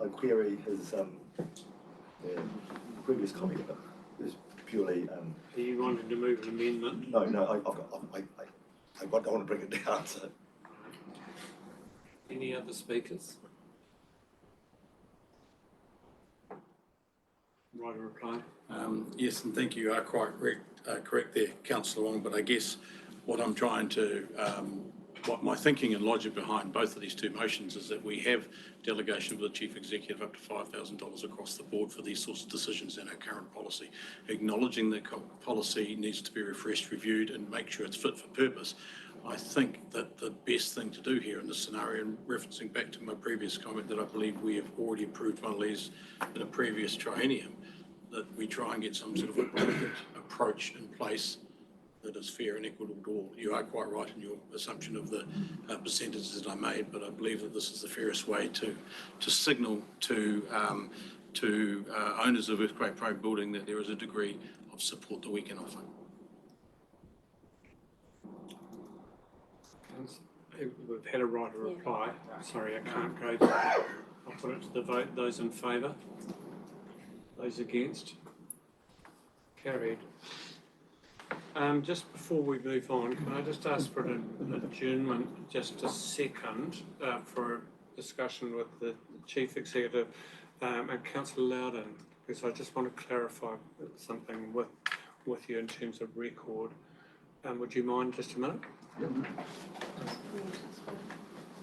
I query his previous comment. It was purely.
Are you wanting to move an amendment?
No, I want to bring it down. So.
Any other speakers? Right, a reply.
Yes, and thank you. You are quite correct there, Councillor Wong, but I guess what I'm trying to, what my thinking and logic behind both of these two motions is that we have delegation of the Chief Executive up to $5,000 across the board for these sorts of decisions in our current policy. Acknowledging that policy needs to be refreshed, reviewed and make sure it's fit for purpose. I think that the best thing to do here in this scenario, and referencing back to my previous comment that I believe we have already approved one of these in a previous triennium, that we try and get some sort of a blanket approach in place that is fair and equitable to all. You are quite right in your assumption of the percentages that I made, but I believe that this is the fairest way to signal to owners of earthquake-prone building that there is a degree of support that we can offer.
We've had a right of reply. Sorry, I can't go to that. I'll put it to the vote. Those in favour? Those against? Carried. Just before we move on, can I just ask for an adjournment just a second for a discussion with the Chief Executive and Councillor Loudon, because I just want to clarify something with with you in terms of record. Would you mind just a minute?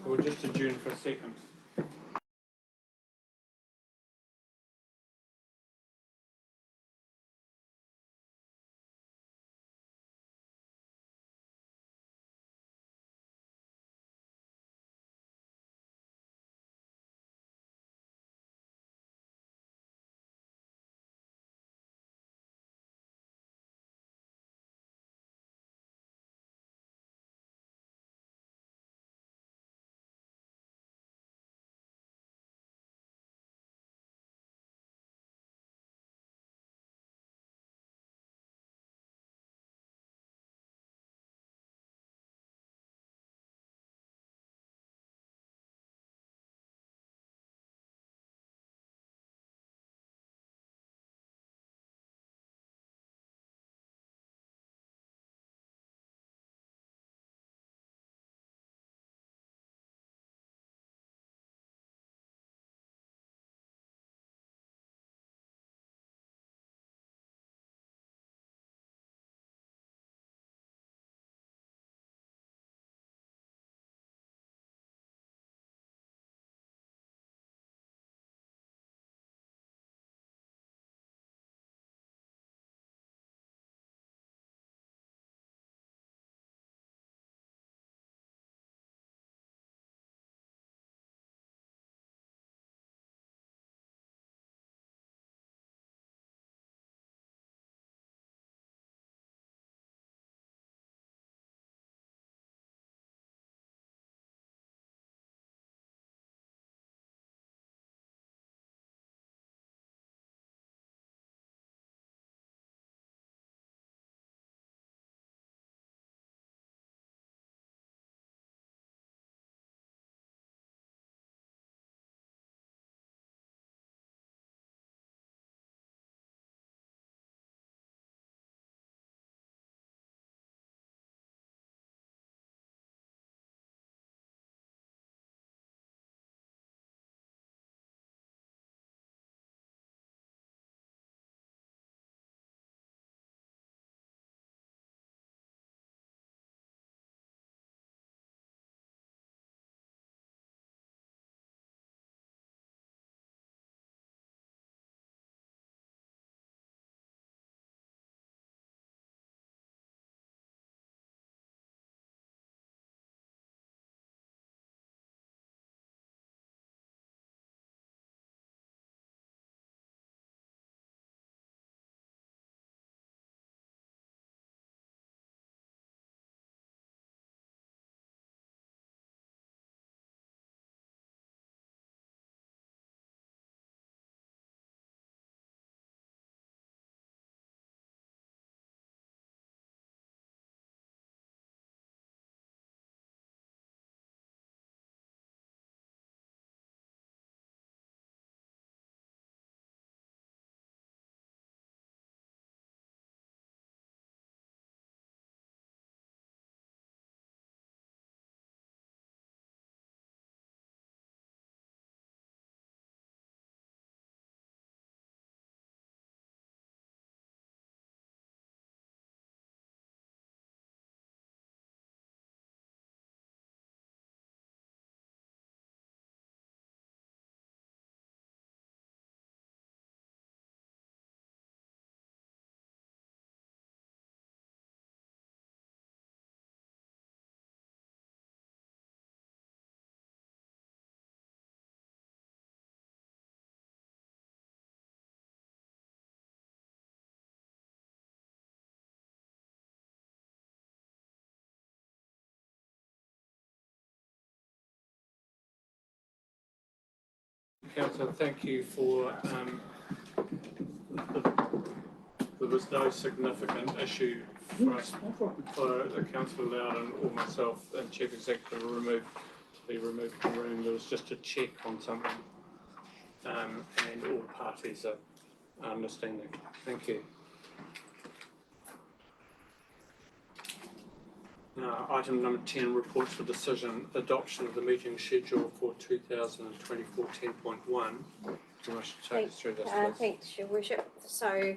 We'll just adjourn for a second. Councillor, thank you for, there was no significant issue for us, for Councillor Loudon or myself and Chief Executive to be removed from the room. There was just a check on something, and all parties are understanding. Thank you. Item number 10, reports for decision, adoption of the meeting schedule for 2024 10.1. Do you want to take us through this, please?
Thanks, Your Worship. So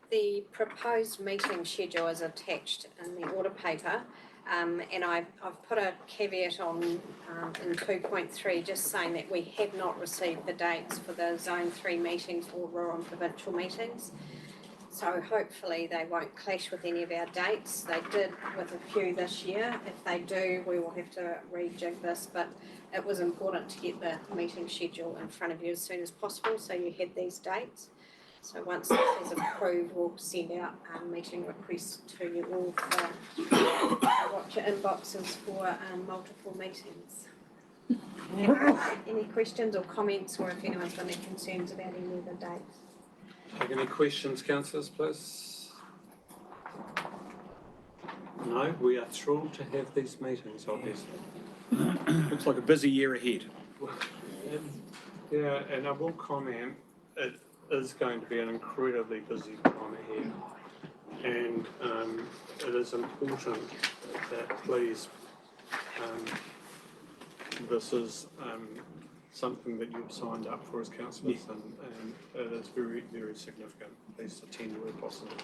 the proposed meeting schedule is attached in the order paper. And I've put a caveat on in 2.3 just saying that we have not received the dates for the Zone 3 meetings or rural and provincial meetings. So hopefully they won't clash with any of our dates. They did with a few this year. If they do, we will have to rejig this, but it was important to get the meeting schedule in front of you as soon as possible so you had these dates. So once this is approved, we'll send out meeting requests to you all for watch your inboxes for multiple meetings. Any questions or comments, or if anyone's got any concerns about any of the dates?
Take any questions, councillors, please? No, we are thrilled to have these meetings, obviously.
Looks like a busy year ahead.
Yeah, and I will comment, it is going to be an incredibly busy time ahead. And it is important that please, this is something that you've signed up for as councillors, and it is very, very significant. Please attend where possible.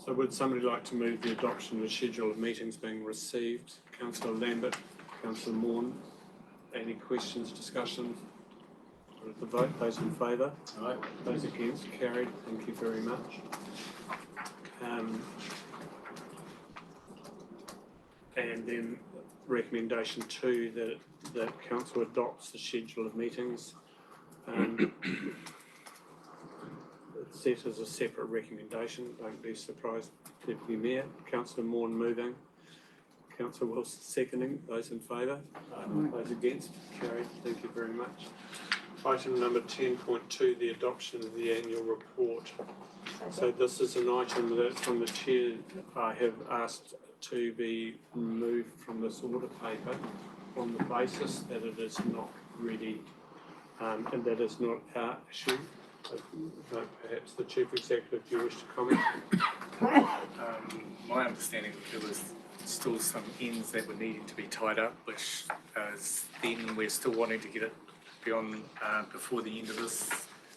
So would somebody like to move the adoption of the schedule of meetings being received? Councillor Lambert, Councillor Maughan, any questions, discussion? The vote, those in favour? Aye. Those against, carried. Thank you very much. And then recommendation 2 that council adopts the schedule of meetings. It's set as a separate recommendation. Don't be surprised, Deputy Mayor. Councillor Maughan moving. Councillor Wilson seconding. Those in favour? Those against, carried. Thank you very much. Item number 10.2, the adoption of the annual report. So this is an item that from the chair I have asked to be removed from this order paper on the basis that it is not ready and that is not our issue. Perhaps the Chief Executive, do you wish to comment?
My understanding there was still some ends that were needing to be tied up, which is then we're still wanting to get it beyond before the end of this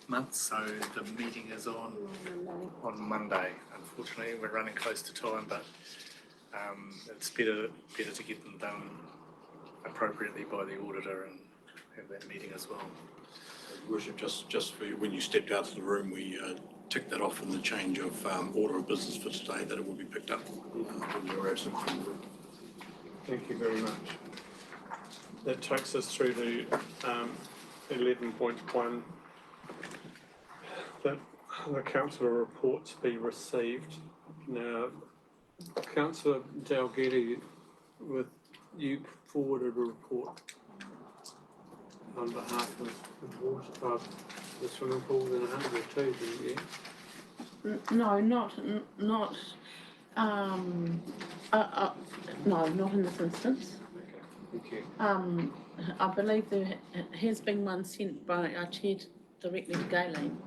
month. So the meeting is on Monday. Unfortunately, we're running close to time, but it's better to get them done appropriately by the auditor and have that meeting as well.
Worship, just for you, when you stepped out of the room, we ticked that off in the change of order of business for today, that it will be picked up when you're absent from the room.
Thank you very much. That takes us through to 11.1, that the councillor reports be received. Now, Councillor Dalgety, with you forwarded a report on behalf of the swimming pool in 102, didn't you?
No, not no, not in this instance.
Thank you.
I believe there has been one sent by our chair directly to Galen,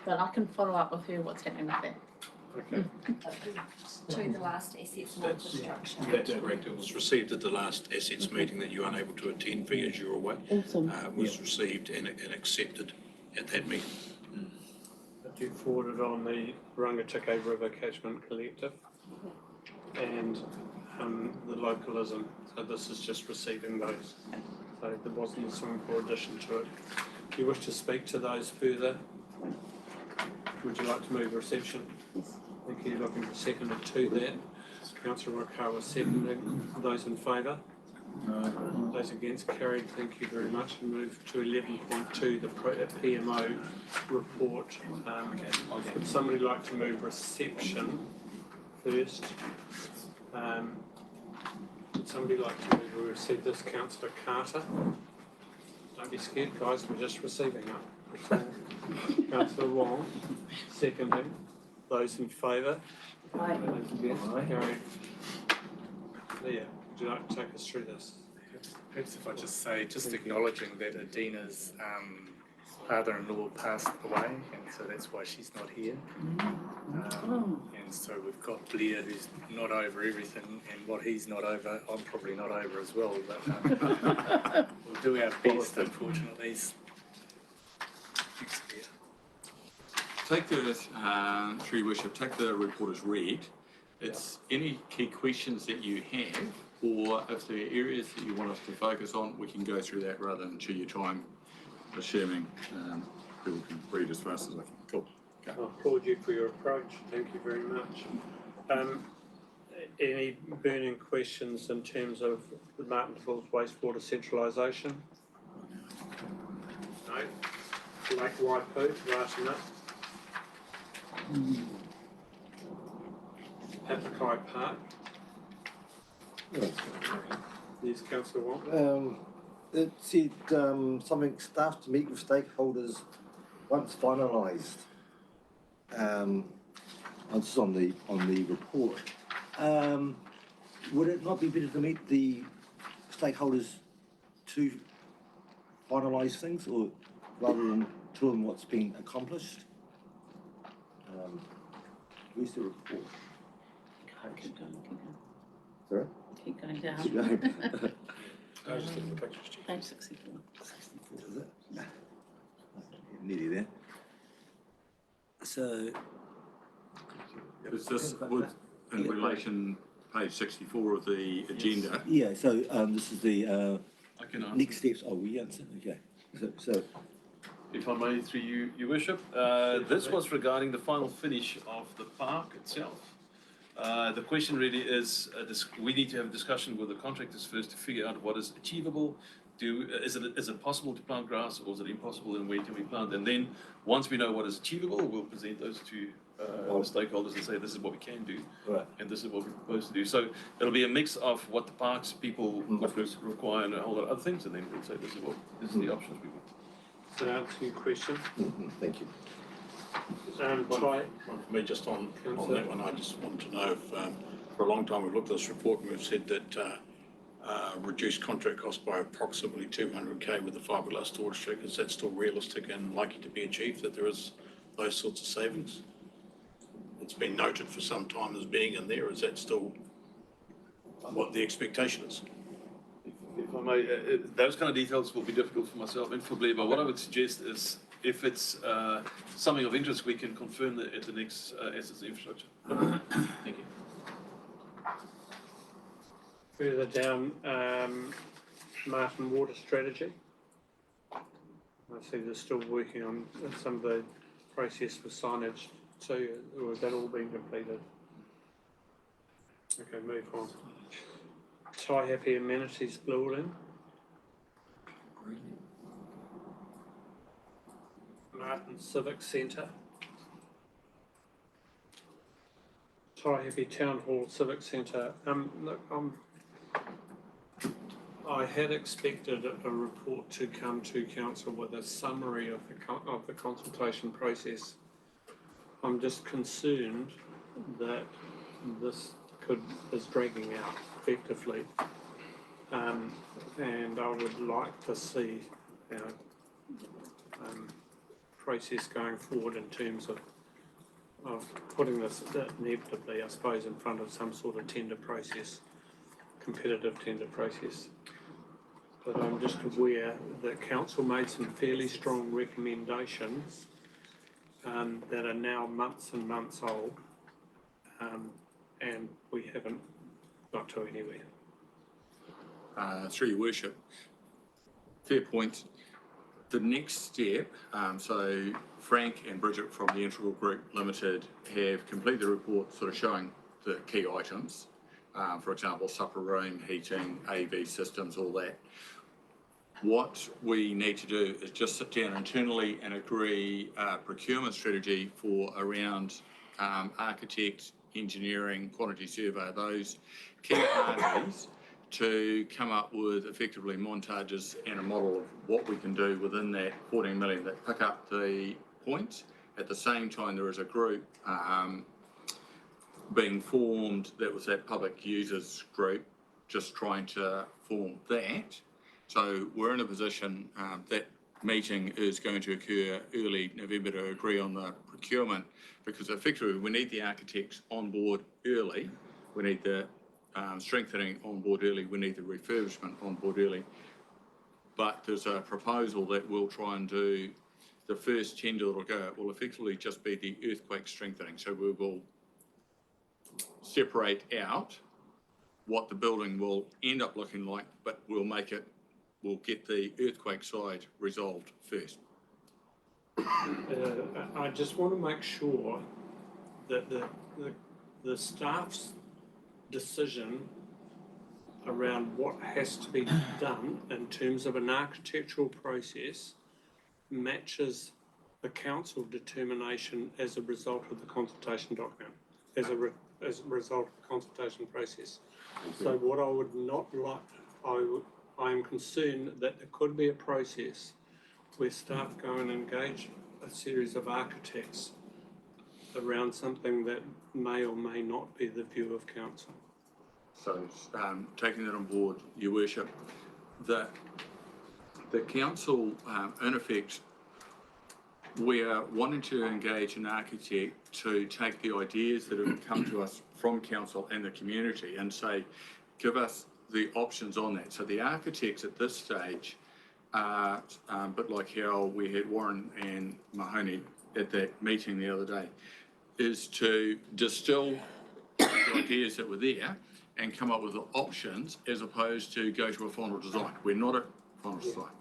but I can follow up with her what's happening with that.
Okay.
To the last assets and infrastructure.
That's correct. It was received at the last assets meeting that you were unable to attend for, as you're aware.
Awesome.
Was received and accepted at that meeting.
But you forwarded on the Rangitikei River Catchment Collective and the localism. So this is just receiving those. So there wasn't a swimming pool addition to it. Do you wish to speak to those further? Would you like to move reception?
Yes.
Thank you. Looking for seconded to that. Councillor Rakawa seconding. Those in favour? No. Those against, carried. Thank you very much. And move to 11.2, the PMO report. Would somebody like to move reception first? Would somebody like to move, we receive this, Councillor Carter? Don't be scared, guys, we're just receiving it. Councillor Wong, seconding. Those in favour? Aye. Those against, carried. Leah, would you like to take us through this?
Perhaps if I just say, just acknowledging that Adina's father-in-law passed away, and so that's why she's not here. And so we've got Blair, who's not over everything, and what he's not over, I'm probably not over as well, but we'll do our best, unfortunately. Thanks, Blair.
take the, through your worship, take the report as read. It's any key questions that you have, or if there are areas that you want us to focus on, we can go through that rather than chew your time, assuming people can read as fast as they can. Cool.
I applaud you for your approach. Thank you very much. Any burning questions in terms of the Martin Falls wastewater centralisation? No. Lake Waipu, Ratana. Papakai Park. Yes, Councillor Wong.
It said something, staff to meet with stakeholders once finalised. This is on the report. Would it not be better to meet the stakeholders to finalise things, or rather than tell them what's been accomplished? Where's the report?
Keep going.
Sorry?
Keep going down.
Keep going.
Page 64.
Is it? Nearly there. So.
Is this in relation, page 64 of the agenda?
Yeah, so this is the
I can answer.
next steps. Oh, we answer. Okay. So
If I may, through you, Your Worship, this was regarding the final finish of the park itself. The question really is, we need to have a discussion with the contractors first to figure out what is achievable. Is it possible to plant grass, or is it impossible, and where can we plant? And then once we know what is achievable, we'll present those to the stakeholders and say this is what we can do,
right,
and this is what we propose to do. So it'll be a mix of what the parks people would require and a whole lot of other things, and then we'll say this is the options we want.
Does that answer your question?
Thank you.
One for me, just on that one, I just want to know if, for a long time, we've looked at this report and we've said that reduced contract costs by approximately 200K with the fiberglass storage shed. Is that still realistic and likely to be achieved, that there is those sorts of savings? It's been noted for some time as being in there. Is that still what the expectation is?
If I may, those kind of details will be difficult for myself and for Blair, but what I would suggest is, if it's something of interest, we can confirm that at the next assets infrastructure. Thank you.
Further down, Martin Water Strategy. I see they're still working on some of the process for signage too, or has that all been completed? Okay, move on. Taihape Amenities Building. Martin Civic Centre. Taihape Town Hall Civic Centre. Look, I had expected a report to come to council with a summary of the consultation process. I'm just concerned that this is dragging out effectively, and I would like to see process going forward in terms of putting this inevitably, I suppose, in front of some sort of tender process, competitive tender process. But I'm just aware that council made some fairly strong recommendations that are now months and months old, and we haven't got to anywhere.
Through your worship, fair point. The next step, so Frank and Bridget from the Integral Group Limited have completed the report sort of showing the key items, for example, supper room, heating, AV systems, all that. What we need to do is just sit down internally and agree a procurement strategy for around architect, engineering, quantity survey, those key parties, to come up with effectively montages and a model of what we can do within that 14 million that pick up the points. At the same time, there is a group being formed that was that public users group, just trying to form that. So we're in a position that meeting is going to occur early November to agree on the procurement, because effectively we need the architects on board early, we need the strengthening on board early, we need the refurbishment on board early. But there's a proposal that we'll try and do the first tender that'll go out will effectively just be the earthquake strengthening. So we will separate out what the building will end up looking like, but we'll get the earthquake side resolved first.
I just want to make sure that the staff's decision around what has to be done in terms of an architectural process matches the council determination as a result of the consultation document, as a result of the consultation process. So what I would not like, I am concerned that there could be a process where staff go and engage a series of architects around something that may or may not be the view of council.
So taking that on board, Your Worship, the council, in effect, we are wanting to engage an architect to take the ideas that have come to us from council and the community and say, give us the options on that. So the architects at this stage are, but like how we had Warren and Mahoney at that meeting the other day, is to distill the ideas that were there and come up with the options as opposed to go to a final design. We're not at final design.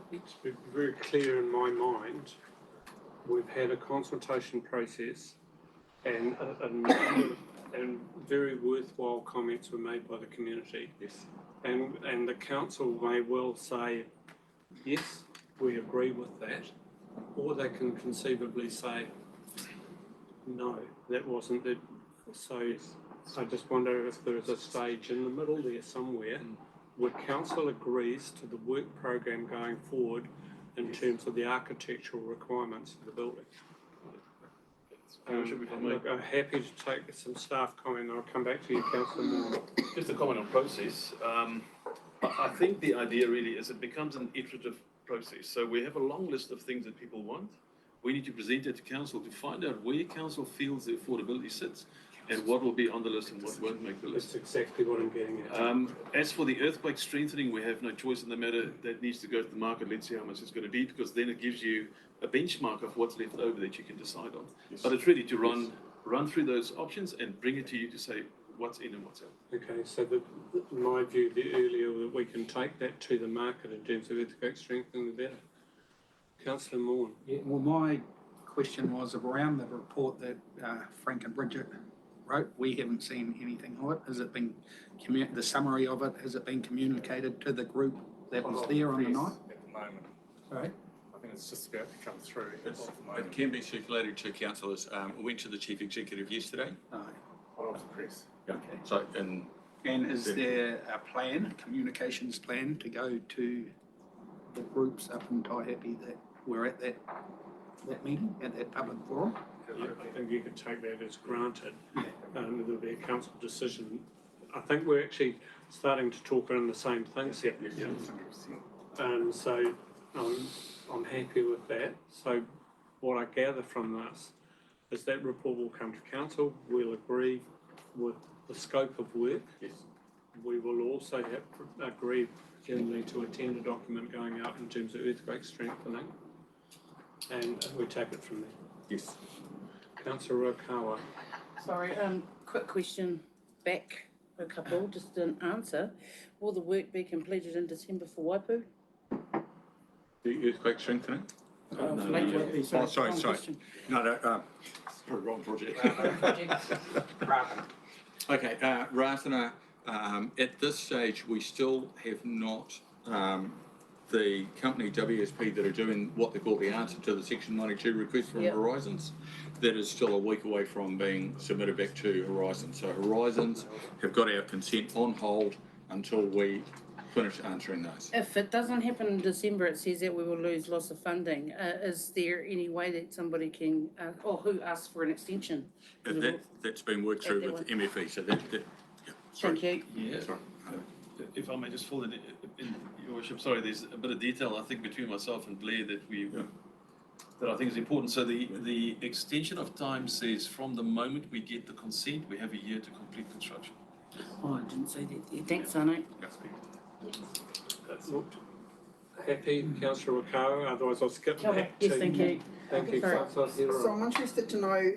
It's very clear in my mind, we've had a consultation process and and very worthwhile comments were made by the community.
Yes.
And the council may well say, yes, we agree with that, or they can conceivably say, no, that wasn't it. So I just wonder if there is a stage in the middle there somewhere where council agrees to the work program going forward in terms of the architectural requirements of the building. Look, I'm happy to take some staff comment. I'll come back to you, Councillor Moore.
Just a comment on process. I think the idea really is it becomes an iterative process. So we have a long list of things that people want. We need to present it to council to find out where council feels the affordability sits and what will be on the list and what won't make the list.
That's exactly what I'm getting at.
As for the earthquake strengthening, we have no choice in the matter. That needs to go to the market. Let's see how much it's going to be, because then it gives you a benchmark of what's left over that you can decide on.
Yes.
But it's really to run through those options and bring it to you to say what's in and what's out.
Okay, so my view, the earlier that we can take that to the market in terms of earthquake strengthening, the better. Councillor Moore.
Yeah, well, my question was around the report that Frank and Bridget wrote. We haven't seen anything of it. Has it been, the summary of it, has it been communicated to the group that was there on the night?
At the moment.
Right.
I think it's just about to come through.
It can be circulated to councillors. It went to the Chief Executive yesterday.
No.
Hot off the press.
Okay.
So, and
is there a plan, a communications plan to go to the groups up in Taihape that were at that meeting, at that public forum?
I think you could take that as granted. There'll be a council decision. I think we're actually starting to talk around the same things here. So I'm happy with that. So what I gather from this is that report will come to council. We'll agree with the scope of work.
Yes.
We will also agree generally to a tender document going out in terms of earthquake strengthening, and we take it from there.
Yes.
Councillor Okawa.
Sorry, quick question back a couple, just didn't answer. Will the work be completed in December for Waipu?
The earthquake strengthening? Sorry. No, wrong project. Okay, Ratana, at this stage, we still have not, the company WSP that are doing what they call the answer to the Section 92 request from Horizons, that is still a week away from being submitted back to Horizons. So Horizons have got our consent on hold until we finish answering those.
If it doesn't happen in December, it says that we will lose loss of funding. Is there any way that somebody can, or who asks for an extension?
That's been worked through with MFE, so that
Thank you.
Yeah.
Sorry.
If I may just fall in, Your Worship, sorry, there's a bit of detail I think between myself and Blair that that I think is important. So the extension of time says from the moment we get the consent, we have a year to complete construction.
Oh, I didn't say that there. Thanks, Arno.
happy, councillor Wakao, otherwise I'll skip back to.
Yes, thank you.
Thank you,
Sorry.
councillor Hero.
So I'm interested to know,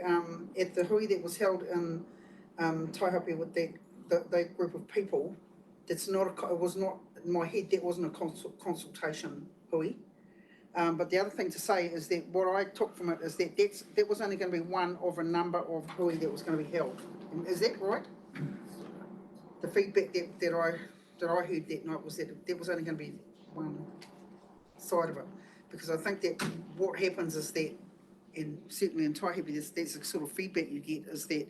at the hui that was held in Taihape with that group of people, that's not it was not, in my head, that wasn't a consultation hui. But the other thing to say is that what I took from it is that that was only going to be one of a number of hui that was going to be held. Is that right? The feedback that I heard that night was that was only going to be one side of it. Because I think that what happens is that, and certainly in Taihape, that's the sort of feedback you get, is that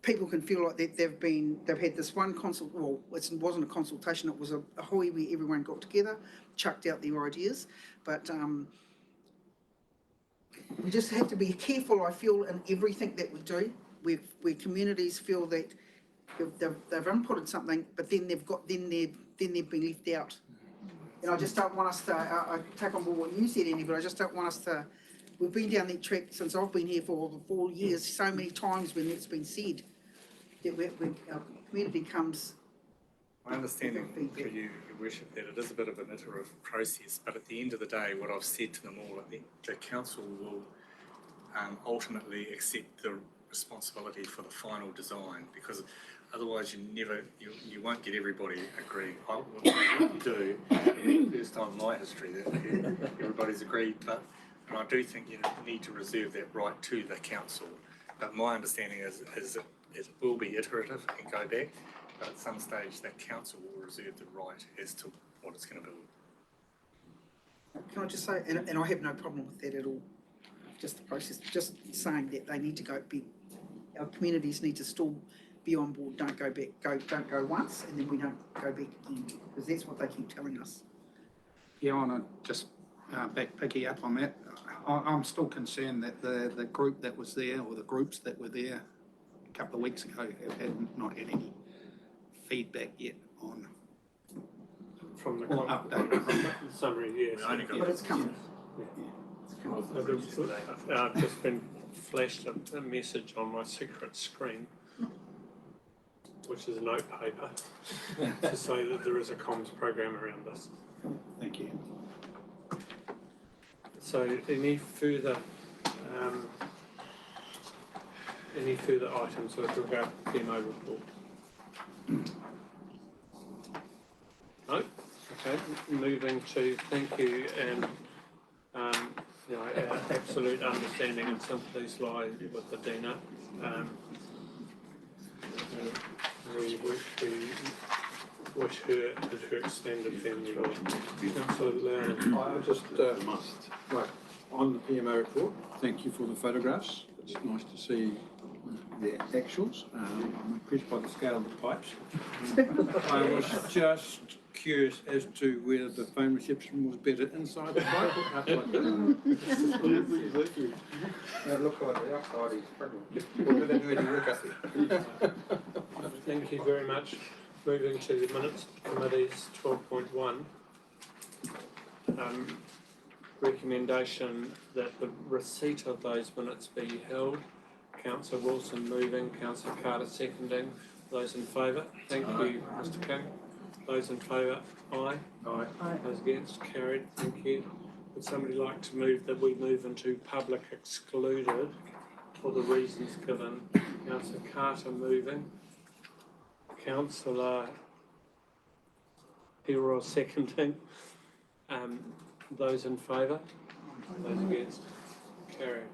people can feel like that they've had this one it wasn't a consultation, it was a hui where everyone got together, chucked out their ideas, but we just have to be careful, I feel, in everything that we do, where communities feel that they've inputted something, but then they've been left out. And I just don't want us to, I take on board what you said, Andy, but I just don't want us to, we've been down that track since I've been here for 4 years, so many times when it's been said, that our community comes.
My understanding for you, Your Worship, that it is a bit of an iterative process, but at the end of the day, what I've said to them all, the council will ultimately accept the responsibility for the final design, because otherwise you won't get everybody agreeing. What you do, first time in my history that everybody's agreed, and I do think you need to reserve that right to the council. But my understanding is it will be iterative and go back, but at some stage that council will reserve the right as to what it's going to build.
Can I just say, and I have no problem with that at all, just the process, just saying that they need to our communities need to still be on board, don't go back, once, and then we don't go back again, because that's what they keep telling us.
Yeah, I want to just picky up on that. I'm still concerned that the group that was there, or the groups that were there a couple of weeks ago, have not had any feedback yet on
From the
update.
summary, yes.
But it's coming.
I've just been flashed a message on my secret screen, which is a notepaper, to say that there is a comms program around this.
Thank you.
So any further items with regard to the PMO report? No? Okay, moving to thank you and our absolute understanding and sympathies lie with the DINA. We wish her and her extended family well. Councillor Leon.
I just right, on the PMO report, thank you for the photographs. It's nice to see the actuals. I'm impressed by the scale of the pipes. I was just curious as to whether the phone reception was better inside the pipe or outside. It looked like the outside is struggling. Or did they work up there?
Thank you very much. Moving to the minutes committees, 12.1. Recommendation that the receipt of those minutes be held. Councillor Wilson moving, Councillor Carter seconding. Those in favour? Thank you, Mr. King. Those in favour? Aye.
Aye.
Those against? Carried. Thank you. Would somebody like to move that we move into public excluded for the reasons given? Councillor Carter moving. Councillor Hero seconding. Those in favour? Those against? Carried.